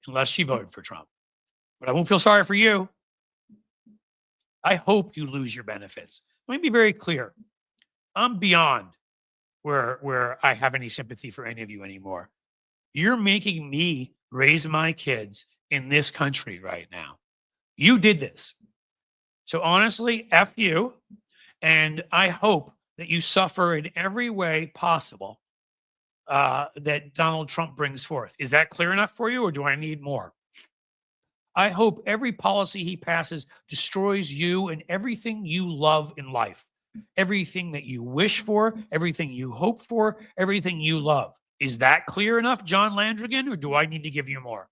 unless she voted for Trump. But I won't feel sorry for you. I hope you lose your benefits. Let me be very clear. I'm beyond where I have any sympathy for any of you anymore. You're making me raise my kids in this country right now. You did this. So honestly, F you. And I hope that you suffer in every way possible that Donald Trump brings forth. Is that clear enough for you, or do I need more? I hope every policy he passes destroys you and everything you love in life. Everything that you wish for, everything you hope for, everything you love. Is that clear enough, John Landrigan, or do I need to give you more?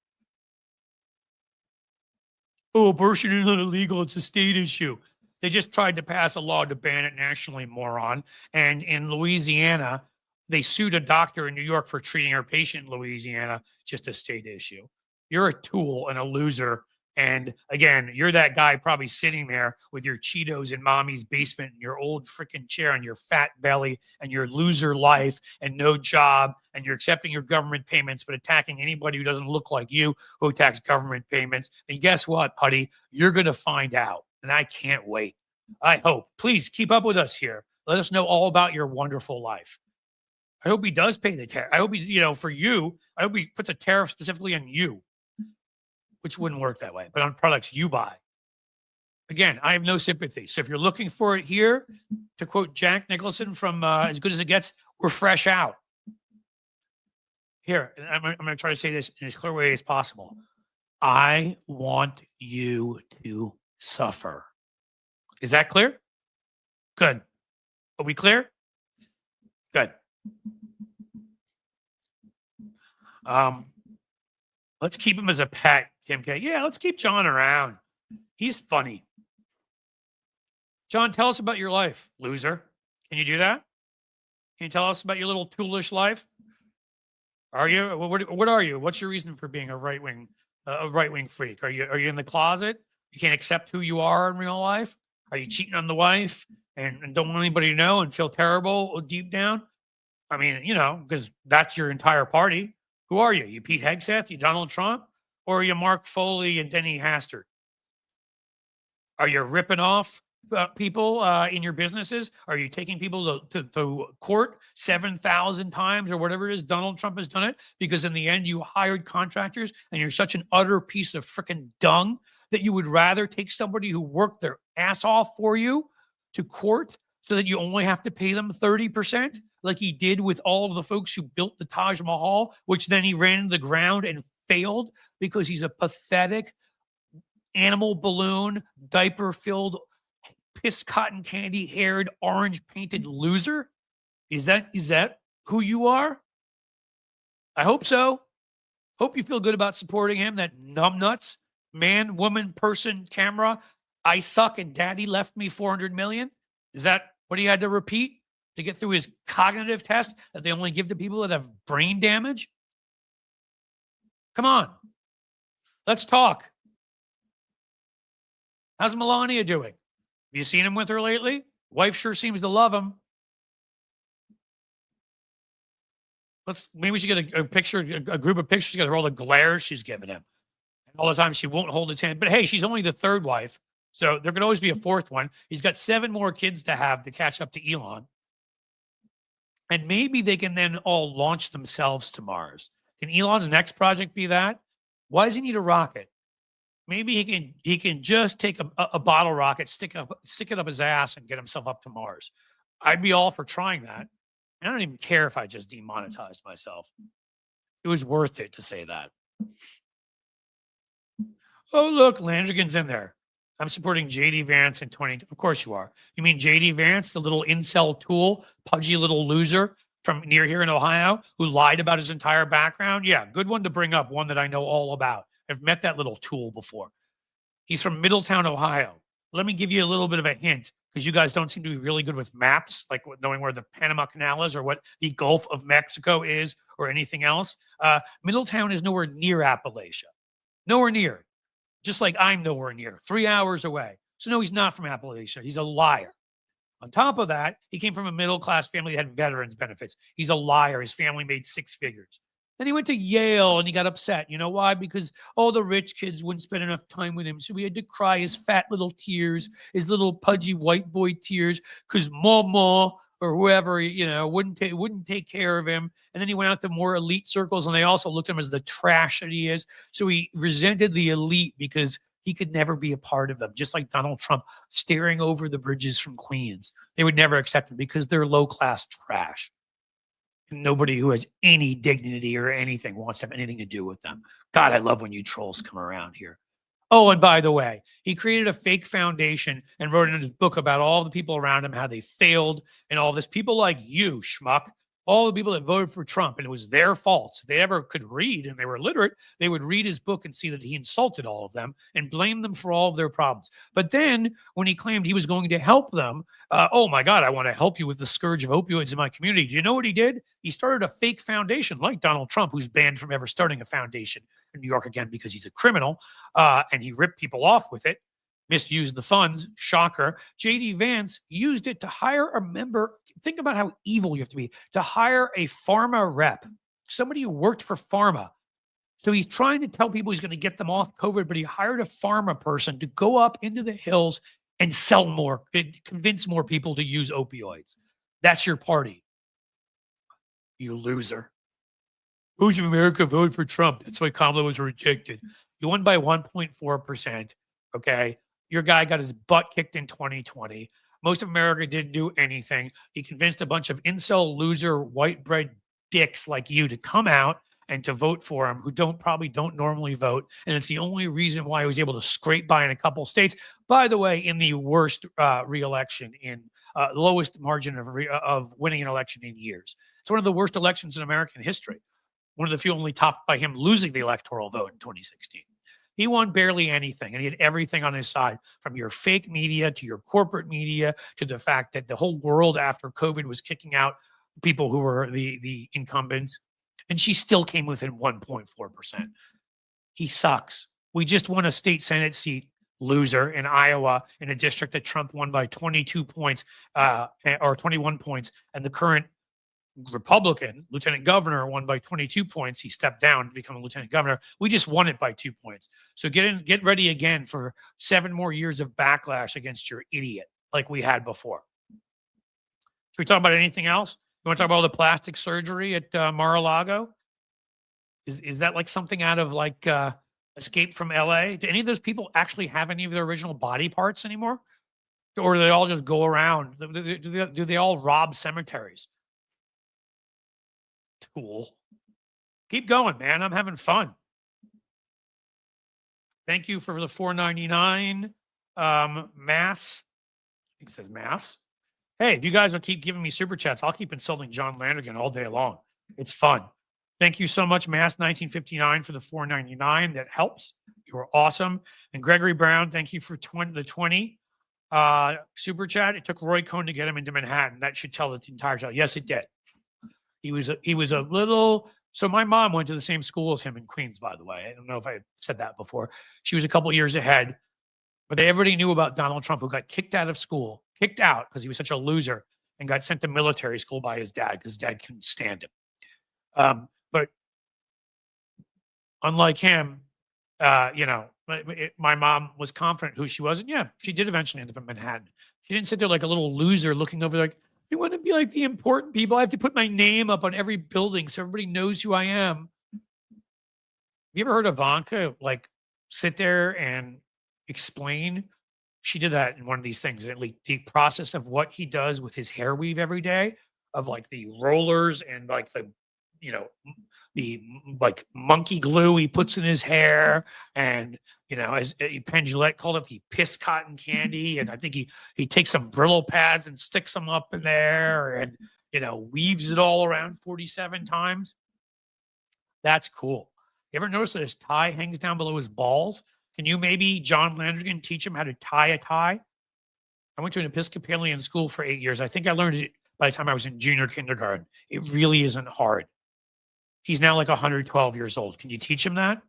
Oh, abortion is not illegal. It's a state issue. They just tried to pass a law to ban it nationally, moron. And in Louisiana, they sued a doctor in New York for treating her patient in Louisiana, just a state issue. You're a tool and a loser. And again, you're that guy probably sitting there with your Cheetos in mommy's basement and your old freaking chair and your fat belly and your loser life and no job. And you're accepting your government payments, but attacking anybody who doesn't look like you who attacks government payments. And guess what, putty? You're going to find out. And I can't wait. I hope. Please keep up with us here. Let us know all about your wonderful life. I hope he does pay the tariff. I hope he, for you, I hope he puts a tariff specifically on you, which wouldn't work that way, but on products you buy. Again, I have no sympathy. So if you're looking for it here, to quote Jack Nicholson from As Good as It Gets, we're fresh out. Here, I'm going to try to say this in as clear a way as possible. I want you to suffer. Is that clear? Good. Are we clear? Good. Let's keep him as a pet, Kim K. Yeah, let's keep John around. He's funny. John, tell us about your life, loser. Can you do that? Can you tell us about your little toolish life? Are you? What are you? What's your reason for being a right wing freak? Are you in the closet? You can't accept who you are in real life? Are you cheating on the wife and don't want anybody to know and feel terrible deep down? I mean, because that's your entire party. Who are you? You Pete Hegseth? You Donald Trump? Or are you Mark Foley and Denny Hastert? Are you ripping off people in your businesses? Are you taking people to court 7,000 times or whatever it is? Donald Trump has done it because in the end you hired contractors and you're such an utter piece of freaking dung that you would rather take somebody who worked their ass off for you to court so that you only have to pay them 30%, like he did with all of the folks who built the Taj Mahal, which then he ran into the ground and failed because he's a pathetic animal balloon, diaper-filled, piss cotton candy haired, orange painted loser? Is that who you are? I hope so. Hope you feel good about supporting him. That numbnuts, man, woman, person, camera. I suck and daddy left me 400 million. Is that what he had to repeat to get through his cognitive test that they only give to people that have brain damage? Come on. Let's talk. How's Melania doing? Have you seen him with her lately? Wife sure seems to love him. Maybe we should get a picture, a group of pictures together, all the glares she's given him. And all the time she won't hold his hand. But hey, she's only the third wife. So there could always be a fourth one. He's got 7 more kids to have to catch up to Elon. And maybe they can then all launch themselves to Mars. Can Elon's next project be that? Why does he need a rocket? Maybe he can just take a bottle rocket, stick it up his ass and get himself up to Mars. I'd be all for trying that. I don't even care if I just demonetized myself. It was worth it to say that. Oh, look, Landrigan's in there. I'm supporting JD Vance in 20. Of course you are. You mean JD Vance, the little incel tool, pudgy little loser from near here in Ohio who lied about his entire background? Yeah, good one to bring up, one that I know all about. I've met that little tool before. He's from Middletown, Ohio. Let me give you a little bit of a hint, because you guys don't seem to be really good with maps, like knowing where the Panama Canal is or what the Gulf of Mexico is or anything else. Middletown is nowhere near Appalachia. Nowhere near. Just like I'm nowhere near. 3 hours away. So no, he's not from Appalachia. He's a liar. On top of that, he came from a middle-class family that had veterans benefits. He's a liar. His family made 6 figures. Then he went to Yale and he got upset. You know why? Because all the rich kids wouldn't spend enough time with him. So he had to cry his fat little tears, his little pudgy white boy tears, because mama or whoever, wouldn't take care of him. And then he went out to more elite circles and they also looked at him as the trash that he is. So he resented the elite because he could never be a part of them, just like Donald Trump staring over the bridges from Queens. They would never accept him because they're low-class trash. Nobody who has any dignity or anything wants to have anything to do with them. God, I love when you trolls come around here. Oh, and by the way, he created a fake foundation and wrote in his book about all the people around him, how they failed and all this. People like you, schmuck, all the people that voted for Trump, and it was their faults. If they ever could read and they were literate, they would read his book and see that he insulted all of them and blame them for all of their problems. But then when he claimed he was going to help them, oh my God, I want to help you with the scourge of opioids in my community. Do you know what he did? He started a fake foundation like Donald Trump, who's banned from ever starting a foundation in New York again because he's a criminal, and he ripped people off with it. Misused the funds. Shocker. JD Vance used it to hire a member. Think about how evil you have to be to hire a pharma rep, somebody who worked for pharma. So he's trying to tell people he's going to get them off COVID, but he hired a pharma person to go up into the hills and sell more, convince more people to use opioids. That's your party. You loser. Most of America voted for Trump. That's why Kamala was rejected. He won by 1.4%. Okay. Your guy got his butt kicked in 2020. Most of America didn't do anything. He convinced a bunch of incel loser white bread dicks like you to come out and to vote for him, who probably don't normally vote. And it's the only reason why he was able to scrape by in a couple states. By the way, in the worst re-election, in lowest margin of winning an election in years. It's one of the worst elections in American history. One of the few only topped by him losing the electoral vote in 2016. He won barely anything, and he had everything on his side, from your fake media to your corporate media to the fact that the whole world after COVID was kicking out people who were the incumbents, and she still came within 1.4%. He sucks. We just won a state Senate seat, loser, in Iowa, in a district that Trump won by 22 points or 21 points, and the current Republican lieutenant governor won by 22 points. He stepped down to become a lieutenant governor. We just won it by 2 points. So get ready again for 7 more years of backlash against your idiot like we had before. Should we talk about anything else? You want to talk about all the plastic surgery at Mar-a-Lago? Is that like something out of like Escape from LA? Do any of those people actually have any of their original body parts anymore? Or do they all just go around? Do they all rob cemeteries? Cool. Keep going, man. I'm having fun. Thank you for the $4.99. Mass. I think it says Mass. Hey, if you guys will keep giving me super chats, I'll keep insulting John Landrigan all day long. It's fun. Thank you so much, Mass 1959 for the $4.99. That helps. You were awesome. And Gregory Brown, thank you for the 20 super chat. It took Roy Cohn to get him into Manhattan. That should tell the entire tale. Yes, it did. He was a little. So my mom went to the same school as him in Queens, by the way. I don't know if I said that before. She was a couple years ahead, but everybody knew about Donald Trump, who got kicked out of school, kicked out because he was such a loser, and got sent to military school by his dad because his dad couldn't stand him. But unlike him, my mom was confident who she was, and yeah, she did eventually end up in Manhattan. She didn't sit there like a little loser looking over like, I want to be like the important people. I have to put my name up on every building so everybody knows who I am. Have you ever heard Ivanka like sit there and explain? She did that in one of these things. The process of what he does with his hair weave every day, of like the rollers and like the like monkey glue he puts in his hair, and as Penn Jillette called it, the piss cotton candy, and I think he takes some Brillo pads and sticks them up in there, and weaves it all around 47 times. That's cool. You ever notice that his tie hangs down below his balls? Can you maybe, John Landrigan, teach him how to tie a tie? I went to an Episcopalian school for 8 years. I think I learned it by the time I was in junior kindergarten. It really isn't hard. He's now like 112 years old. Can you teach him that?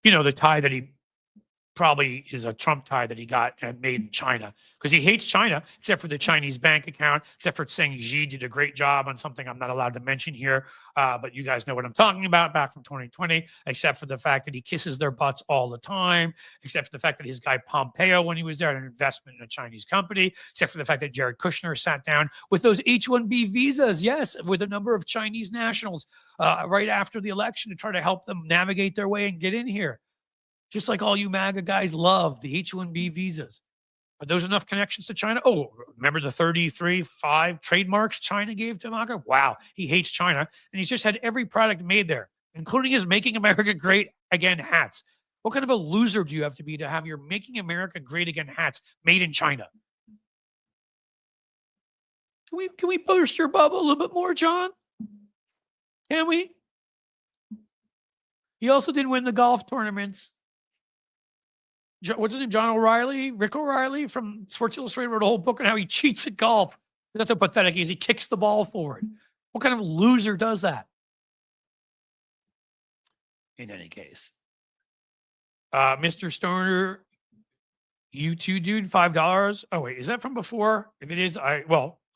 The tie that he probably is a Trump tie that he got and made in China, because he hates China, except for the Chinese bank account, except for saying Xi did a great job on something I'm not allowed to mention here. But you guys know what I'm talking about, back from 2020, except for the fact that he kisses their butts all the time, except for the fact that his guy Pompeo, when he was there, had an investment in a Chinese company, except for the fact that Jared Kushner sat down with those H-1B visas, yes, with a number of Chinese nationals right after the election to try to help them navigate their way and get in here. Just like all you MAGA guys love the H-1B visas. Are those enough connections to China? Oh, remember the 33.5 trademarks China gave to MAGA? Wow, he hates China. And he's just had every product made there, including his Making America Great Again hats. What kind of a loser do you have to be to have your Making America Great Again hats made in China? Can we burst your bubble a little bit more, John? Can we? He also didn't win the golf tournaments. What's his name? John O'Reilly, Rick O'Reilly from Sports Illustrated wrote a whole book on how he cheats at golf. That's how pathetic he is. He kicks the ball forward. What kind of loser does that? In any case, Mr. Stoner, you too, dude, $5. Oh wait, is that from before? If it is,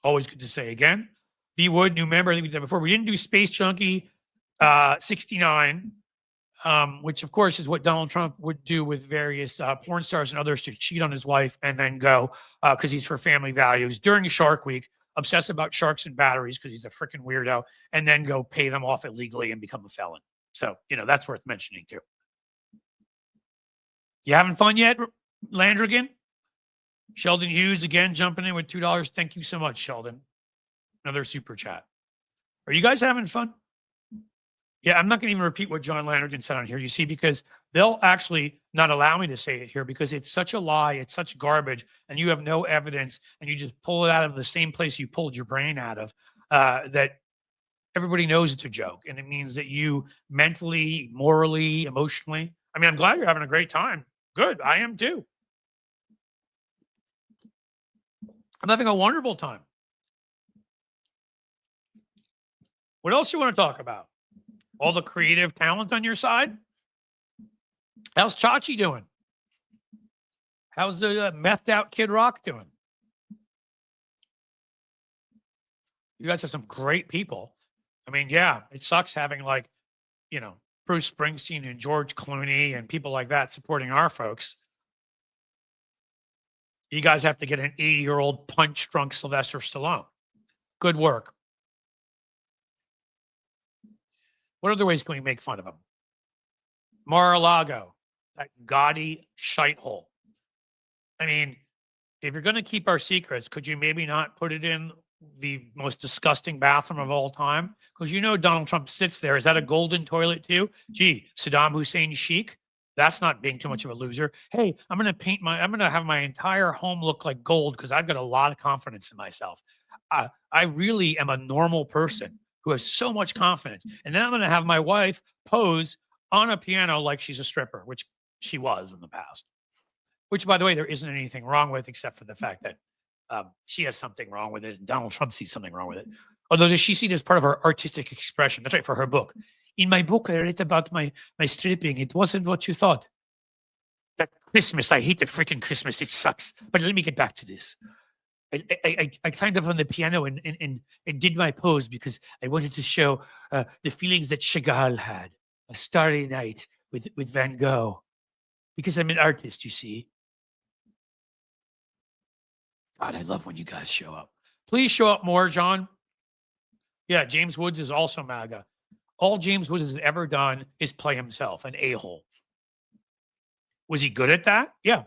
always good to say again. B Wood, new member. I think we did that before. We didn't do Space Junkie 69. Which of course is what Donald Trump would do with various porn stars and others to cheat on his wife and then go, because he's for family values, during Shark Week, obsess about sharks and batteries because he's a freaking weirdo, and then go pay them off illegally and become a felon. So, that's worth mentioning too. You having fun yet, Landrigan? Sheldon Hughes again jumping in with $2. Thank you so much, Sheldon. Another super chat. Are you guys having fun? Yeah, I'm not going to even repeat what John Landrigan said on here, you see, because they'll actually not allow me to say it here because it's such a lie, it's such garbage, and you have no evidence, and you just pull it out of the same place you pulled your brain out of, that everybody knows it's a joke, and it means that you mentally, morally, emotionally, I'm glad you're having a great time. Good, I am too. I'm having a wonderful time. What else do you want to talk about? All the creative talent on your side? How's Chachi doing? How's the methed out Kid Rock doing? You guys have some great people. Yeah, it sucks having Bruce Springsteen and George Clooney and people like that supporting our folks. You guys have to get an 80-year-old punch-drunk Sylvester Stallone. Good work. What other ways can we make fun of him? Mar-a-Lago, that gaudy shithole. If you're going to keep our secrets, could you maybe not put it in the most disgusting bathroom of all time? Because Donald Trump sits there. Is that a golden toilet too? Gee, Saddam Hussein chic? That's not being too much of a loser. Hey, I'm going to have my entire home look like gold because I've got a lot of confidence in myself. I really am a normal person who has so much confidence. And then I'm going to have my wife pose on a piano like she's a stripper, which she was in the past. Which, by the way, there isn't anything wrong with, except for the fact that she has something wrong with it, and Donald Trump sees something wrong with it. Although, does she see it as part of her artistic expression? That's right, for her book. In my book, I write about my stripping. It wasn't what you thought. That Christmas, I hate the freaking Christmas. It sucks. But let me get back to this. I climbed up on the piano and did my pose because I wanted to show the feelings that Chagall had. A starry night with Van Gogh. Because I'm an artist, you see. God, I love when you guys show up. Please show up more, John. Yeah, James Woods is also MAGA. All James Woods has ever done is play himself, an a-hole. Was he good at that? Yeah.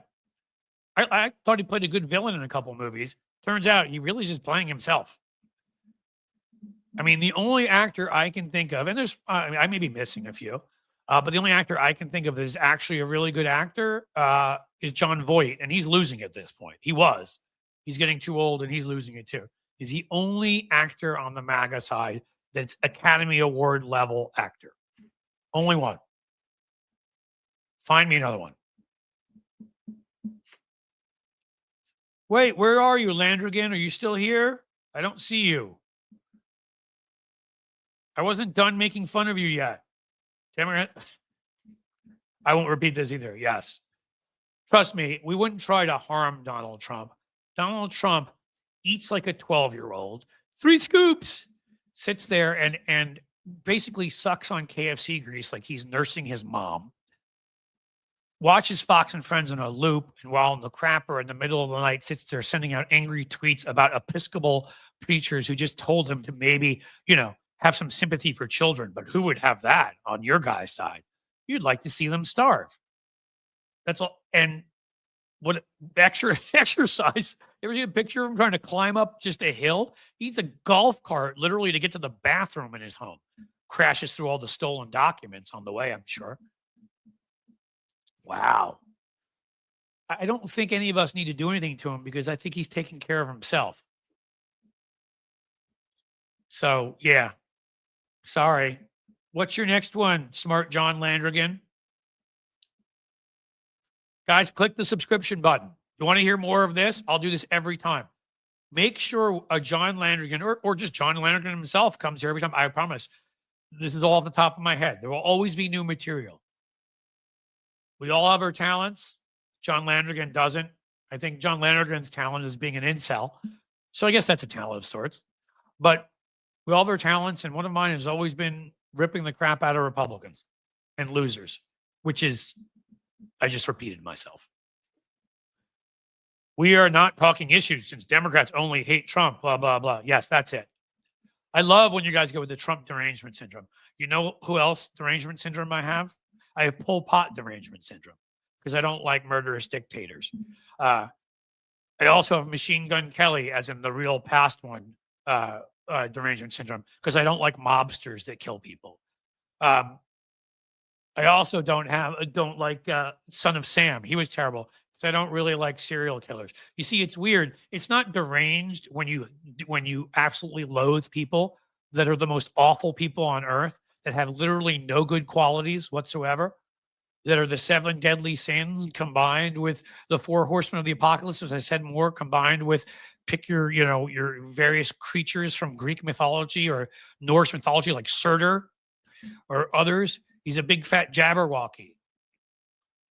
I thought he played a good villain in a couple movies. Turns out he really is just playing himself. I mean, the only actor I can think of, and there's, I may be missing a few, but the only actor I can think of that is actually a really good actor is Jon Voight, and he's losing at this point. He was. He's getting too old, and he's losing it too. He's the only actor on the MAGA side that's Academy Award level actor. Only one. Find me another one. Wait, where are you, Landrigan? Are you still here? I don't see you. I wasn't done making fun of you yet. I won't repeat this either. Yes. Trust me, we wouldn't try to harm Donald Trump. Donald Trump eats like a 12-year-old. 3 scoops. Sits there and basically sucks on KFC grease like he's nursing his mom. Watches Fox and Friends on a loop, and while in the crapper in the middle of the night sits there sending out angry tweets about Episcopal preachers who just told him to maybe, have some sympathy for children. But who would have that on your guy's side? You'd like to see them starve. That's all. And what exercise? You ever see a picture of him trying to climb up just a hill? He needs a golf cart literally to get to the bathroom in his home. Crashes through all the stolen documents on the way, I'm sure. Wow. I don't think any of us need to do anything to him because I think he's taking care of himself. So, yeah. Sorry. What's your next one, Smart John Landrigan? Guys, click the subscription button. You want to hear more of this? I'll do this every time. Make sure a John Landrigan or just John Landrigan himself comes here every time. I promise. This is all off the top of my head. There will always be new material. We all have our talents. John Landrigan doesn't. I think John Landrigan's talent is being an incel. So I guess that's a talent of sorts. But we all have our talents, and one of mine has always been ripping the crap out of Republicans and losers, which is, I just repeated myself. We are not talking issues since Democrats only hate Trump, blah, blah, blah. Yes, that's it. I love when you guys go with the Trump derangement syndrome. You know who else derangement syndrome I have? I have Pol Pot derangement syndrome because I don't like murderous dictators. I also have Machine Gun Kelly, as in the real past one, derangement syndrome, because I don't like mobsters that kill people. I also don't like Son of Sam. He was terrible because I don't really like serial killers. You see, it's weird. It's not deranged when you absolutely loathe people that are the most awful people on earth, that have literally no good qualities whatsoever, that are the 7 deadly sins combined with the 4 horsemen of the apocalypse, as I said, more combined with pick your various creatures from Greek mythology or Norse mythology like Surtur or others. He's a big fat Jabberwocky.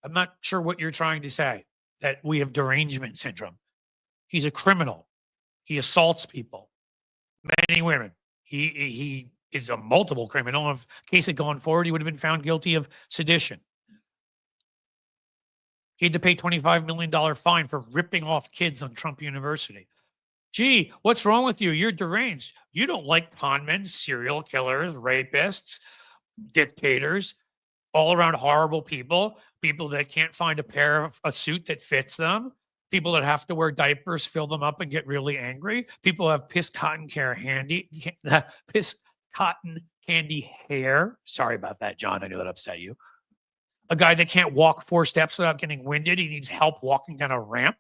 I'm not sure what you're trying to say, that we have derangement syndrome. He's a criminal. He assaults people, many women. He is a multiple criminal. If the case had gone forward, he would have been found guilty of sedition. He had to pay $25 million fine for ripping off kids on Trump University. Gee, what's wrong with you? You're deranged. You don't like con men, serial killers, rapists, dictators, all around horrible people that can't find a suit that fits them, people that have to wear diapers, fill them up, and get really angry, people who have piss cotton candy hair. Sorry about that, John. I know that upset you. A guy that can't walk 4 steps without getting winded. He needs help walking down a ramp.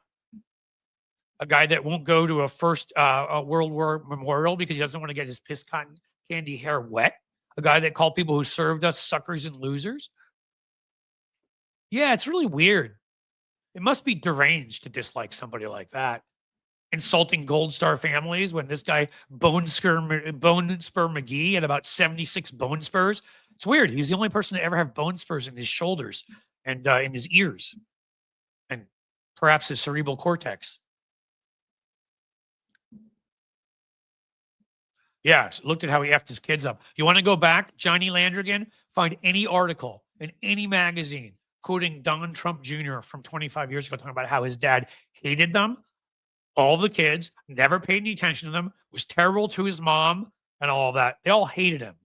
A guy that won't go to a World War memorial because he doesn't want to get his piss cotton candy hair wet. A guy that called people who served us suckers and losers. Yeah, it's really weird. It must be deranged to dislike somebody like that. Insulting Gold Star families when this guy Bone Spur McGee had about 76 bone spurs. It's weird. He's the only person to ever have bone spurs in his shoulders and in his ears and perhaps his cerebral cortex. Yeah, looked at how he effed his kids up. You want to go back, Johnny Landrigan? Find any article in any magazine quoting Donald Trump Jr. from 25 years ago, talking about how his dad hated them, all the kids, never paid any attention to them, was terrible to his mom, and all of that. They all hated him.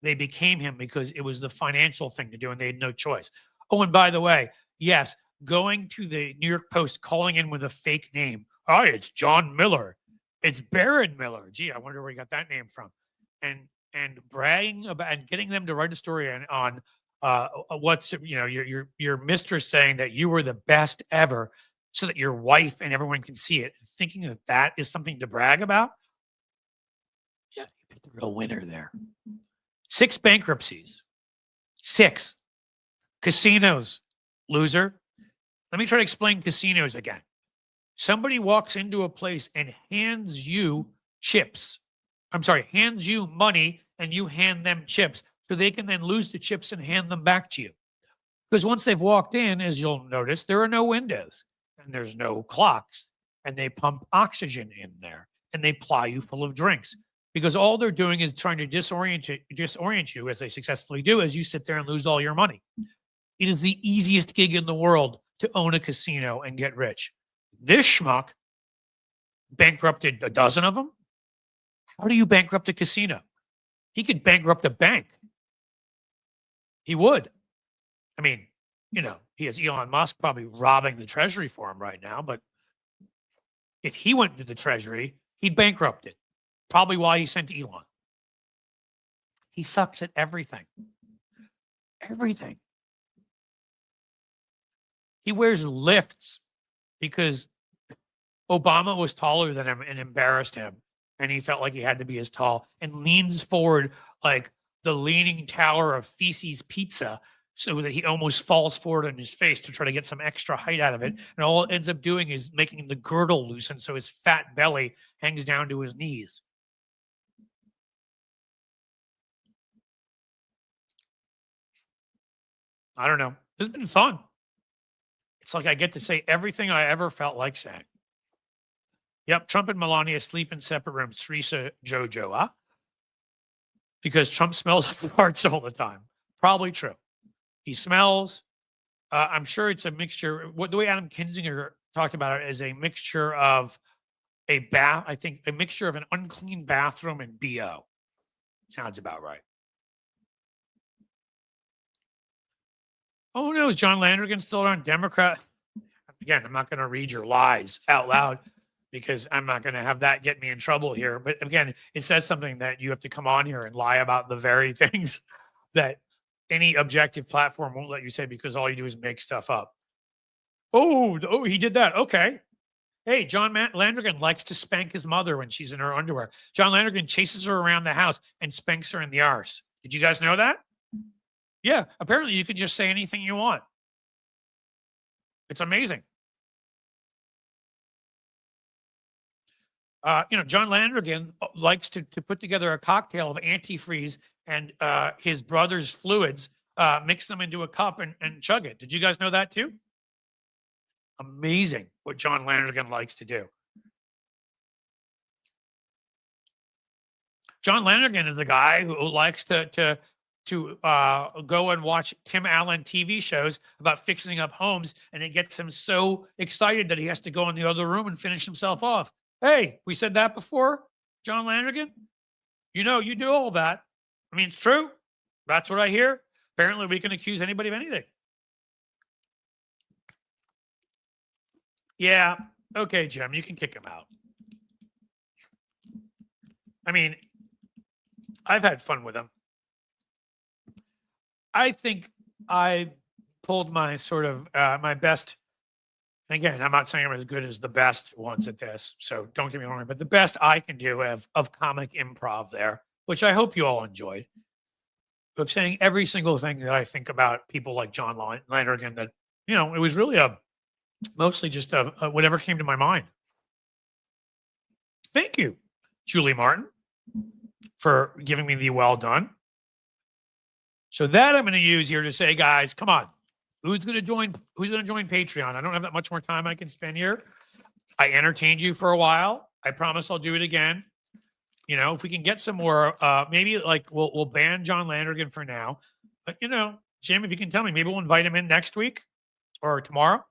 They became him because it was the financial thing to do, and they had no choice. Oh, and by the way, yes, going to the New York Post, calling in with a fake name. Hi, it's John Miller. It's Baron Miller. Gee, I wonder where he got that name from. And bragging about and getting them to write a story on what's your mistress saying that you were the best ever, so that your wife and everyone can see it. Thinking that that is something to brag about. Yeah, you picked the real winner there. 6 bankruptcies. 6 casinos. Loser. Let me try to explain casinos again. Somebody walks into a place and hands you chips. Hands you money and you hand them chips so they can then lose the chips and hand them back to you. Because once they've walked in, as you'll notice, there are no windows and there's no clocks, and they pump oxygen in there and they ply you full of drinks, because all they're doing is trying to disorient you, as they successfully do, as you sit there and lose all your money. It is the easiest gig in the world to own a casino and get rich. This schmuck bankrupted a dozen of them. How do you bankrupt a casino? He could bankrupt a bank. He would. I mean, he has Elon Musk probably robbing the Treasury for him right now, but if he went to the Treasury, he'd bankrupt it. Probably why he sent Elon. He sucks at everything. Everything. He wears lifts because Obama was taller than him and embarrassed him, and he felt like he had to be as tall, and leans forward like the Leaning Tower of Feces Pizza, so that he almost falls forward on his face to try to get some extra height out of it. And all it ends up doing is making the girdle loosen, so his fat belly hangs down to his knees. I don't know. This has been fun. It's like I get to say everything I ever felt like saying. Yep, Trump and Melania sleep in separate rooms. Teresa Jojo, huh? Because Trump smells like farts all the time. Probably true. He smells. I'm sure it's a mixture. The way Adam Kinzinger talked about it is a mixture of a mixture of an unclean bathroom and BO. Sounds about right. Oh no, is John Landrigan still on Democrat? Again, I'm not going to read your lies out loud because I'm not going to have that get me in trouble here. But again, it says something that you have to come on here and lie about the very things that any objective platform won't let you say, because all you do is make stuff up. Oh, he did that. Okay. Hey, John Landrigan likes to spank his mother when she's in her underwear. John Landrigan chases her around the house and spanks her in the arse. Did you guys know that? Yeah, apparently you can just say anything you want. It's amazing. John Landrigan likes to put together a cocktail of antifreeze and his brother's fluids, mix them into a cup and chug it. Did you guys know that too? Amazing what John Landrigan likes to do. John Landrigan is the guy who likes to go and watch Tim Allen TV shows about fixing up homes, and it gets him so excited that he has to go in the other room and finish himself off. Hey, we said that before, John Landrigan? You do all that. I mean, it's true. That's what I hear. Apparently, we can accuse anybody of anything. Yeah. Okay, Jim, you can kick him out. I mean, I've had fun with him. I think I pulled my sort of my best. And again, I'm not saying I'm as good as the best ones at this, so don't get me wrong, but the best I can do of comic improv there, which I hope you all enjoyed, of saying every single thing that I think about people like John Landergan, that, you know, it was really mostly just a whatever came to my mind. Thank you, Julie Martin, for giving me the well done. So that I'm going to use here to say, guys, come on. Who's going to join Patreon? I don't have that much more time I can spend here. I entertained you for a while. I promise I'll do it again. You know, if we can get some more, maybe like we'll ban John Landergan for now. But, you know, Jim, if you can tell me, maybe we'll invite him in next week or tomorrow.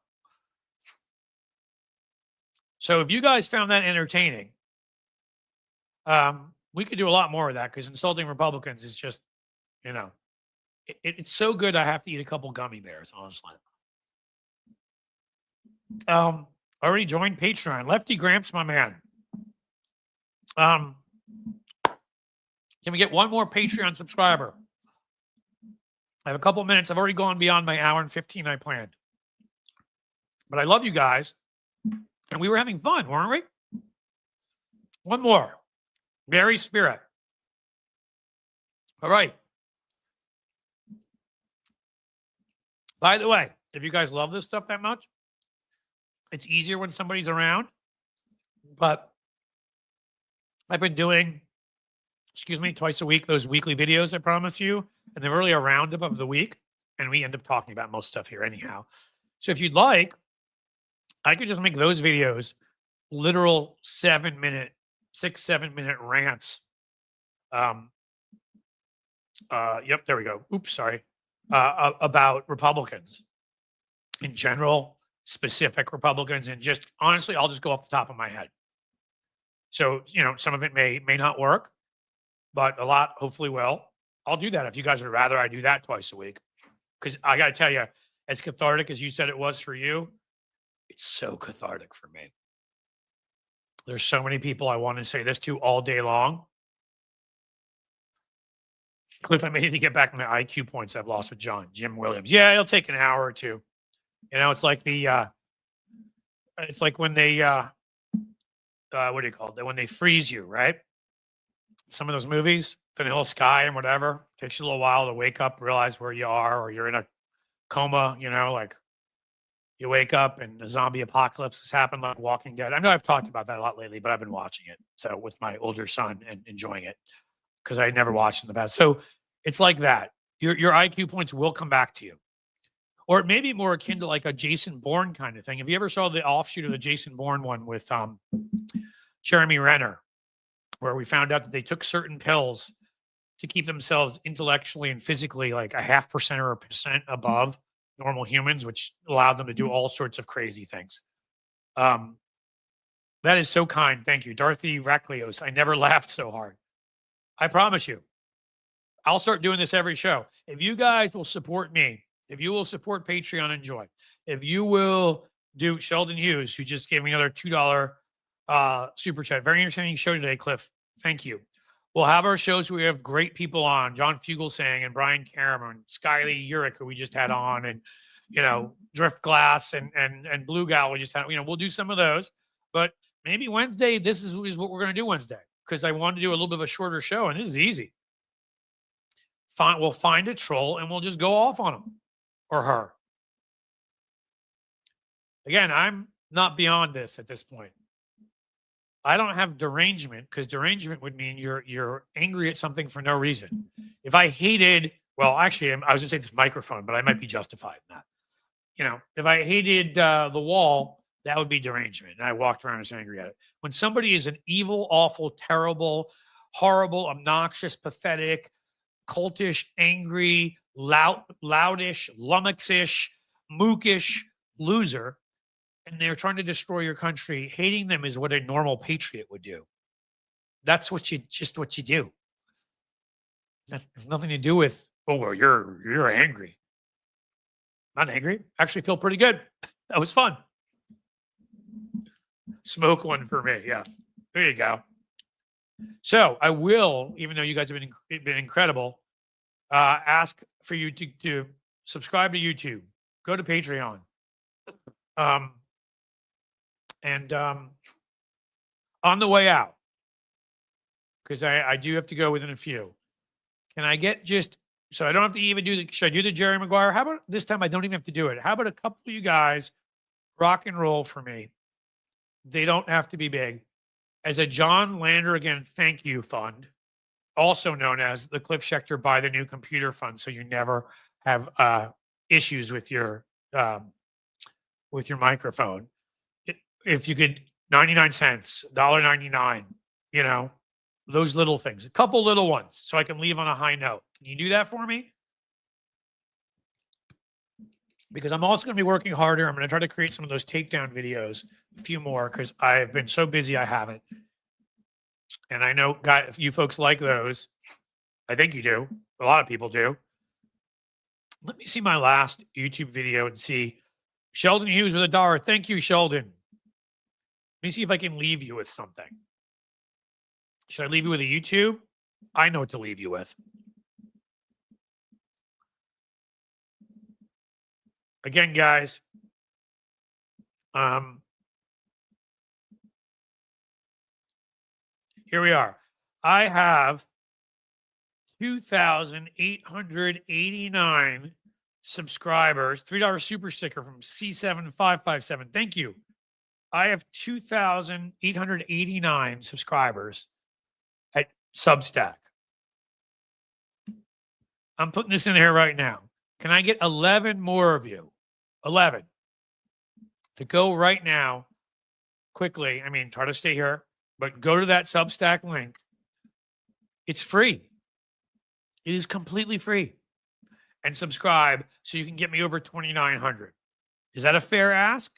So if you guys found that entertaining, we could do a lot more of that, because insulting Republicans is just, you know, it's so good I have to eat a couple gummy bears, honestly. Already joined Patreon. Lefty Gramps, my man. Can we get one more Patreon subscriber? I have a couple minutes. I've already gone beyond my hour and 15 I planned. But I love you guys. And we were having fun, weren't we? One more. Mary Spirit. All right. By the way, if you guys love this stuff that much, it's easier when somebody's around. But I've been doing, twice a week, those weekly videos I promised you. And they're really a roundup of the week. And we end up talking about most stuff here anyhow. So if you'd like, I could just make those videos literal 7 minute rants. Yep, there we go. Oops, sorry. About Republicans in general, specific Republicans, and just honestly, I'll just go off the top of my head. So, you know, some of it may not work, but a lot hopefully will. I'll do that if you guys would rather I do that twice a week. Because I got to tell you, as cathartic as you said it was for you, it's so cathartic for me. There's so many people I want to say this to all day long. Cliff, I may need to get back my IQ points I've lost with Jim Williams. Yeah, it'll take an hour or two. You know, it's like it's like when they, what do you call it? When they freeze you, right? Some of those movies, Vanilla Sky and whatever, takes you a little while to wake up, realize where you are, or you're in a coma, you know, like you wake up and a zombie apocalypse has happened, like Walking Dead. I know I've talked about that a lot lately, but I've been watching it. So with my older son and enjoying it, because I never watched in the past. So it's like that. Your IQ points will come back to you. Or it may be more akin to like a Jason Bourne kind of thing. Have you ever saw the offshoot of the Jason Bourne one with Jeremy Renner, where we found out that they took certain pills to keep themselves intellectually and physically like a 0.5% or 1% above normal humans, which allowed them to do all sorts of crazy things. That is so kind. Thank you. Dorothy Raklios. I never laughed so hard. I promise you, I'll start doing this every show. If you guys will support me, if you will support Patreon and Joy, if you will do Sheldon Hughes, who just gave me another $2 super chat. Very entertaining show today, Cliff. Thank you. We'll have our shows where we have great people on, John Fugelsang and Brian Cameron, Skyly Urich, who we just had on, and, you know, Drift Glass and Blue Gal we just had. You know, we'll do some of those. But maybe Wednesday, this is what we're going to do Wednesday, because I wanted to do a little bit of a shorter show, and this is easy. We'll find a troll, and we'll just go off on him or her. Again, I'm not beyond this at this point. I don't have derangement, because derangement would mean you're angry at something for no reason. If I hated, well, actually, I was going to say this microphone, but I might be justified in that. You know, if I hated the wall, that would be derangement, and I walked around and was angry at it. When somebody is an evil, awful, terrible, horrible, obnoxious, pathetic, cultish, angry, loudish, lummoxish, mookish loser, and they're trying to destroy your country, hating them is what a normal patriot would do. That's what you do. That has nothing to do with, oh, well, you're angry. Not angry. Actually feel pretty good. That was fun. Smoke one for me. Yeah. There you go. So I will, even though you guys have been incredible, ask for you to subscribe to YouTube. go to Patreon. And on the way out, because I do have to go within a few, can I get just, so I don't have to even do the, should I do the Jerry Maguire? How about this time I don't even have to do it? How about a couple of you guys rock and roll for me? They don't have to be big. As a John Landrigan thank you fund, also known as the Cliff Schechter Buy the New Computer Fund, so you never have issues with your microphone. If you could, 99 cents, $1.99, you know, those little things, a couple little ones, so I can leave on a high note. Can you do that for me? Because I'm also going to be working harder. I'm going to try to create some of those takedown videos, a few more, because I've been so busy I haven't. And I know, guys, you folks like those. I think you do. A lot of people do. Let me see my last YouTube video and see. Sheldon Hughes with $1. Thank you, Sheldon. Let me see if I can leave you with something. Should I leave you with a YouTube? I know what to leave you with. Again, guys, here we are. I have 2,889 subscribers. $3 super sticker from C7557. Thank you. I have 2,889 subscribers at Substack. I'm putting this in here right now. Can I get 11 more of you? 11 to go right now quickly. I mean, try to stay here, but go to that Substack link. It's free. It is completely free. And subscribe so you can get me over 2,900. Is that a fair ask?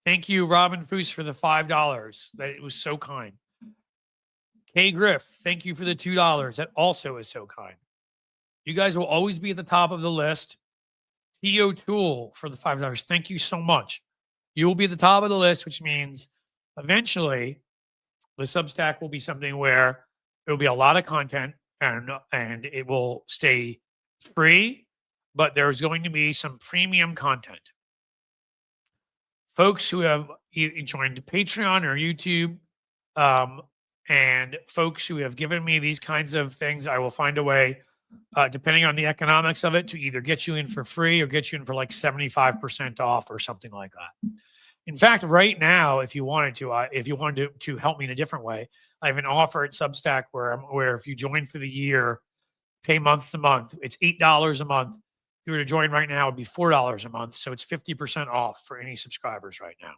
Thank you, Robin Foose, for the $5. That it was so kind. Kay Griff, thank you for the $2. That also is so kind. You guys will always be at the top of the list. T.O. Tool for the $5. Thank you so much. You will be at the top of the list, which means eventually the Substack will be something where there will be a lot of content and it will stay free, but there's going to be some premium content. Folks who have joined Patreon or YouTube, and folks who have given me these kinds of things, I will find a way, depending on the economics of it, to either get you in for free or get you in for like 75% off or something like that. In fact, right now, if you wanted to help me in a different way, I have an offer at Substack where if you join for the year, pay month to month, it's $8 a month. If you were to join right now, it'd be $4 a month. So it's 50% off for any subscribers right now.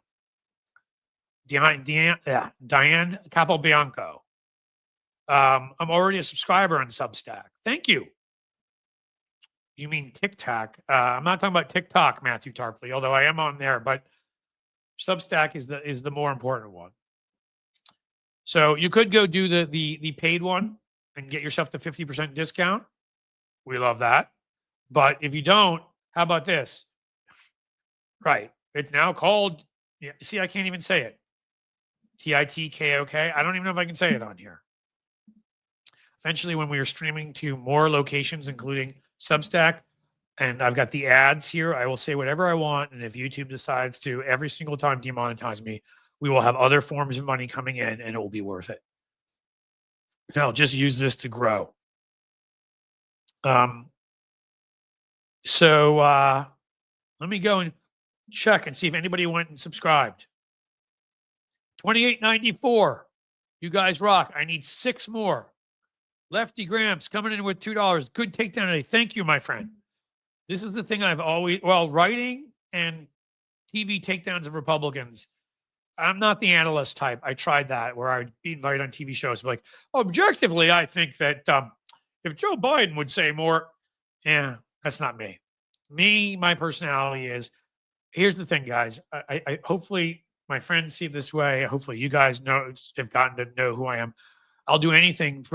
Diane Capobianco. I'm already a subscriber on Substack. Thank you. You mean TikTok? I'm not talking about TikTok, Matthew Tarpley, although I am on there, but Substack is the more important one. So you could go do the paid one and get yourself the 50% discount. We love that. But if you don't, how about this? Right. It's now called, see, I can't even say it. TITKOK. I don't even know if I can say it on here. Eventually, when we are streaming to more locations, including Substack, and I've got the ads here, I will say whatever I want. And if YouTube decides to every single time demonetize me, we will have other forms of money coming in and it will be worth it. And I'll just use this to grow. So let me go and check and see if anybody went and subscribed. $28.94. You guys rock. I need 6 more. Lefty Gramps coming in with $2. Good takedown today. Thank you, my friend. This is the thing I've always, writing and TV takedowns of Republicans. I'm not the analyst type. I tried that where I'd be invited on TV shows like, objectively, I think that if Joe Biden would say more, that's not me. My personality is, here's the thing, guys. I hopefully my friends see it this way. Hopefully you guys have gotten to know who I am. I'll do anything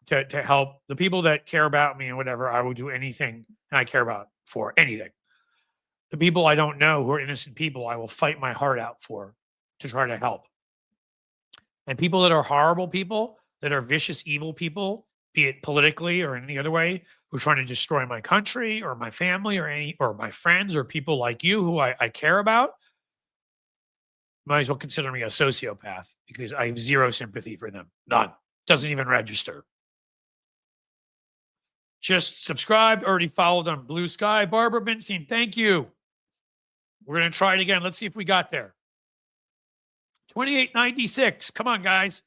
to help the people that care about me and whatever. I will do anything and I care about for anything. The people I don't know who are innocent people, I will fight my heart out for to try to help. And people that are horrible people, that are vicious, evil people, be it politically or in any other way, who are trying to destroy my country or my family or my friends or people like you who I care about, might as well consider me a sociopath because I have zero sympathy for them. None. Doesn't even register. Just subscribed, already followed on Blue Sky. Barbara Binstein, thank you. We're going to try it again. Let's see if we got there. 2896. Come on, guys.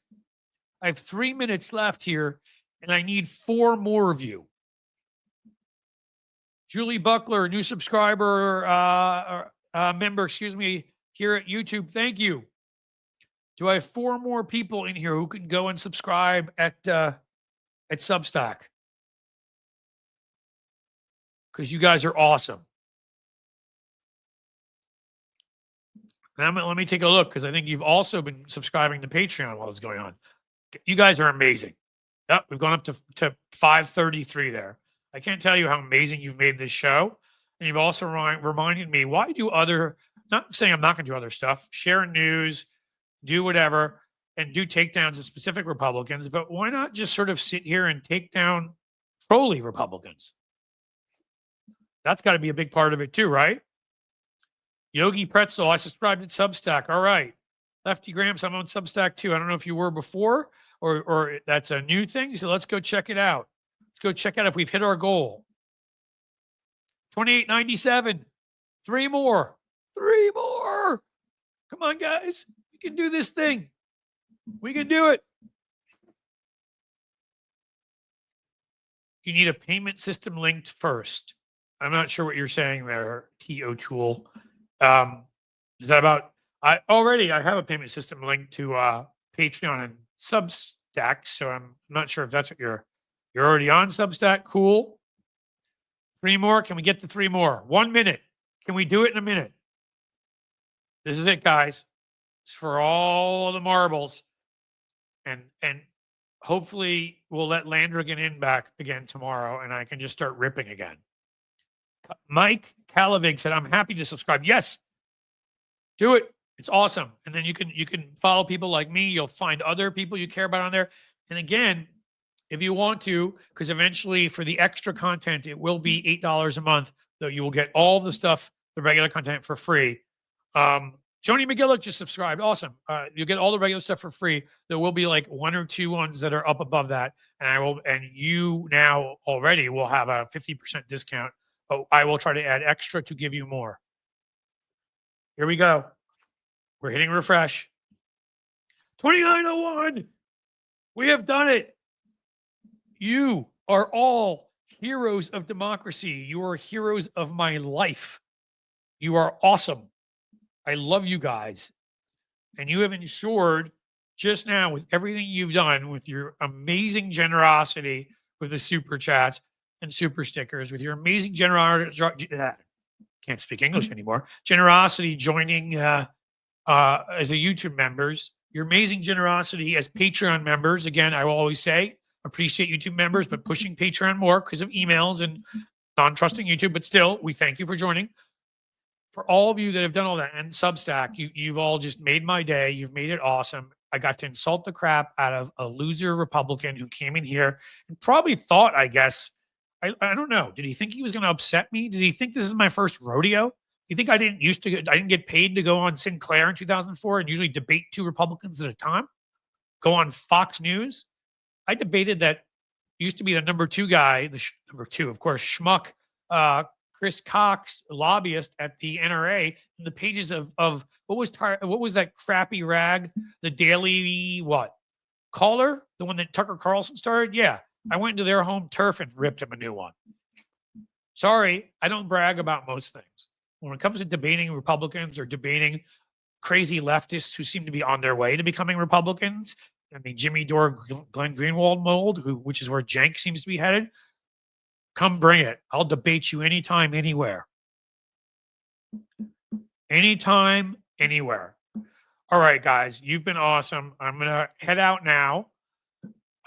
I have 3 minutes left here, and I need 4 more of you. Julie Buckler, new subscriber, member, excuse me, here at YouTube. Thank you. Do I have 4 more people in here who can go and subscribe at Substack? Because you guys are awesome. And let me take a look because I think you've also been subscribing to Patreon while it's going on. You guys are amazing. Yep, we've gone up to 533 there. I can't tell you how amazing you've made this show. And you've also reminded me, why do not saying I'm not going to do other stuff, share news, do whatever, and do takedowns of specific Republicans, but why not just sort of sit here and take down trolley Republicans? That's got to be a big part of it too, right? Yogi Pretzel, I subscribed at Substack. All right. Lefty Gramps, I'm on Substack too. I don't know if you were before or that's a new thing. So let's go check it out. Let's go check out if we've hit our goal. 2897. 3 more. 3 more. Come on, guys. We can do this thing. We can do it. You need a payment system linked first. I'm not sure what you're saying there, T. O'Toole. Is that about? I have a payment system linked to Patreon and Substack, so I'm not sure if that's what you're already on Substack. Cool. 3 more. Can we get to 3 more? 1 minute. Can we do it in a minute? This is it, guys. It's for all the marbles, and hopefully we'll let Landrigan in back again tomorrow, and I can just start ripping again. Mike Calavig said, "I'm happy to subscribe." Yes, do it. It's awesome. And then you can follow people like me. You'll find other people you care about on there. And again, if you want to, because eventually for the extra content, it will be $8 a month, though you will get all the stuff, the regular content for free. Joni McGillick just subscribed. Awesome. You'll get all the regular stuff for free. There will be like 1 or 2 ones that are up above that. And you now already will have a 50% discount. But I will try to add extra to give you more. Here we go. We're hitting refresh. 2901. We have done it. You are all heroes of democracy. You are heroes of my life. You are awesome. I love you guys. And you have ensured just now with everything you've done, with your amazing generosity with the super chats and super stickers, with your amazing generosity, can't speak English anymore, generosity joining as a YouTube members, your amazing generosity as Patreon members. Again, I will always say, appreciate YouTube members, but pushing Patreon more because of emails and non-trusting YouTube. But still, we thank you for joining. For all of you that have done all that, and Substack, you've all just made my day. You've made it awesome. I got to insult the crap out of a loser Republican who came in here and probably thought, I guess, I don't know. Did he think he was going to upset me? Did he think this is my first rodeo? You think I didn't get paid to go on Sinclair in 2004 and usually debate 2 Republicans at a time? Go on Fox News? I debated that used to be the number 2 guy, number 2, of course, schmuck, Chris Cox, lobbyist at the NRA, in the pages of what was that crappy rag, the Daily Caller, the one that Tucker Carlson started? Yeah, I went into their home turf and ripped him a new one. Sorry, I don't brag about most things. When it comes to debating Republicans or debating crazy leftists who seem to be on their way to becoming Republicans, I mean, Jimmy Dore, Glenn Greenwald mold, which is where Jank seems to be headed, come bring it. I'll debate you anytime, anywhere. Anytime, anywhere. All right, guys, you've been awesome. I'm going to head out now.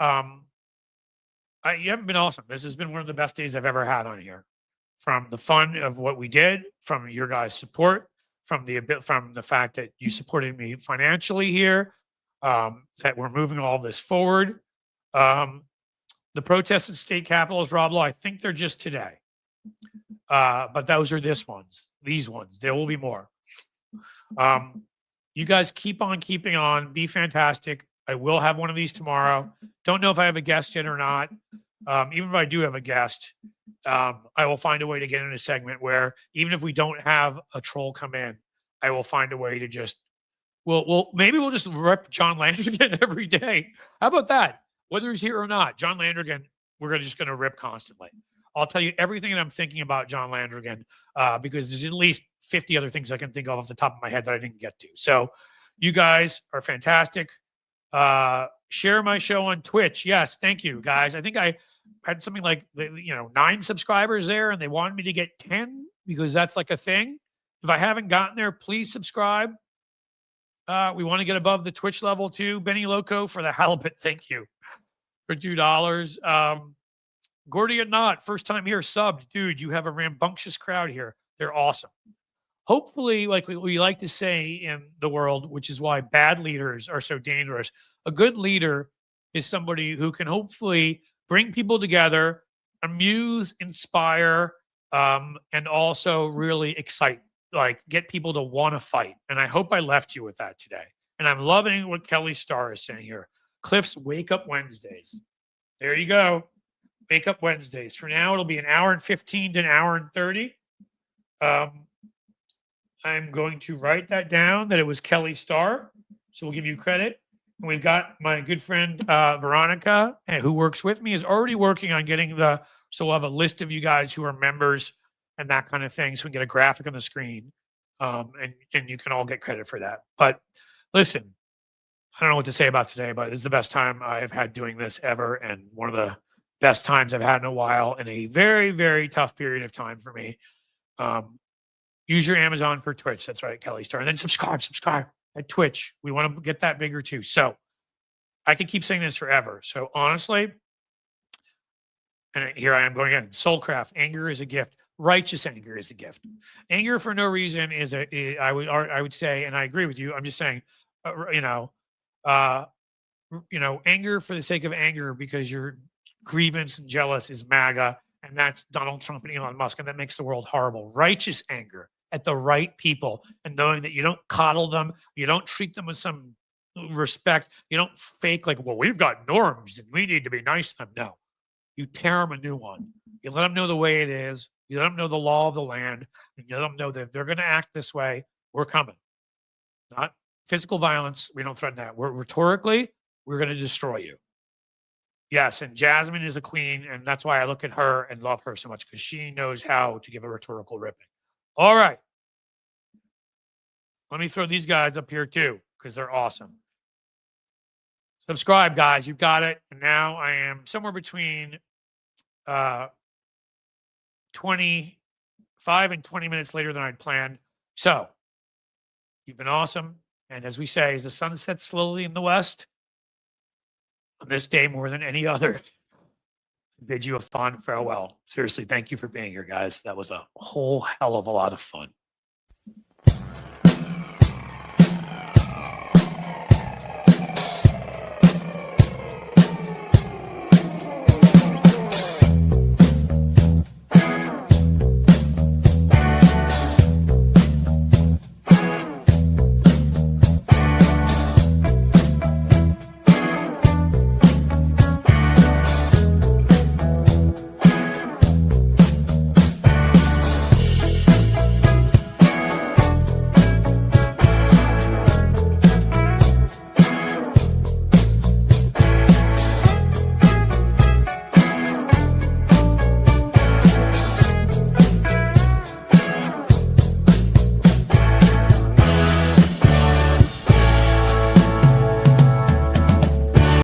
You haven't been awesome. This has been one of the best days I've ever had on here. From the fun of what we did, from your guys' support, from the fact that you supported me financially here, that we're moving all this forward. The protests in state capitals, Rob Law, I think they're just today. But those are these ones. There will be more. You guys keep on keeping on. Be fantastic. I will have one of these tomorrow. Don't know if I have a guest yet or not. Even if I do have a guest, I will find a way to get in a segment where even if we don't have a troll come in, I will find a way to just maybe we'll just rip John Landrigan every day. How about that? Whether he's here or not, John Landrigan, we're just going to rip constantly. I'll tell you everything that I'm thinking about John Landrigan because there's at least 50 other things I can think of off the top of my head that I didn't get to. So you guys are fantastic. Share my show on Twitch. Yes, thank you, guys. I think I had something like 9 subscribers there, and they wanted me to get 10 because that's like a thing. If I haven't gotten there, please subscribe. We want to get above the Twitch level too. Benny Loco for the halibut. Thank you for $2. Gordian Knot, first time here, subbed. Dude, you have a rambunctious crowd here. They're awesome. Hopefully, like we like to say in the world, which is why bad leaders are so dangerous, a good leader is somebody who can hopefully bring people together, amuse, inspire, and also really excite, like get people to want to fight. And I hope I left you with that today. And I'm loving what Kelly Starr is saying here. Cliff's Wake Up Wednesdays. There you go. Wake Up Wednesdays. For now, it'll be an hour and 15 to an hour and 30. I'm going to write that down that it was Kelly Starr. So we'll give you credit. And we've got my good friend Veronica, who works with me, is already working on getting so we'll have a list of you guys who are members and that kind of thing. So we can get a graphic on the screen. And you can all get credit for that. But listen, I don't know what to say about today, but it's the best time I've had doing this ever. And one of the best times I've had in a while in a very, very tough period of time for me. Use your Amazon for Twitch. That's right, Kelly Star. And then subscribe at Twitch. We want to get that bigger too. So I could keep saying this forever. So honestly, and here I am going again, Soulcraft, anger is a gift. Righteous anger is a gift. Anger for no reason I would say, and I agree with you. I'm just saying, anger for the sake of anger because you're grievance and jealous is MAGA, and that's Donald Trump and Elon Musk, and that makes the world horrible. Righteous anger at the right people, and knowing that you don't coddle them, you don't treat them with some respect, you don't fake like, well, we've got norms and we need to be nice to them. No, you tear them a new one. You let them know the way it is. You let them know the law of the land, and you let them know that if they're going to act this way, we're coming. Not physical violence. We don't threaten that. Rhetorically, we're going to destroy you. Yes, and Jasmine is a queen, and that's why I look at her and love her so much, because she knows how to give a rhetorical ripping. All right. Let me throw these guys up here too, because they're awesome. Subscribe, guys. You've got it. And now I am somewhere between 25 and 20 minutes later than I'd planned. So you've been awesome. And as we say, as the sun sets slowly in the west, on this day more than any other, bid you a fond farewell. Seriously, thank you for being here, guys. That was a whole hell of a lot of fun.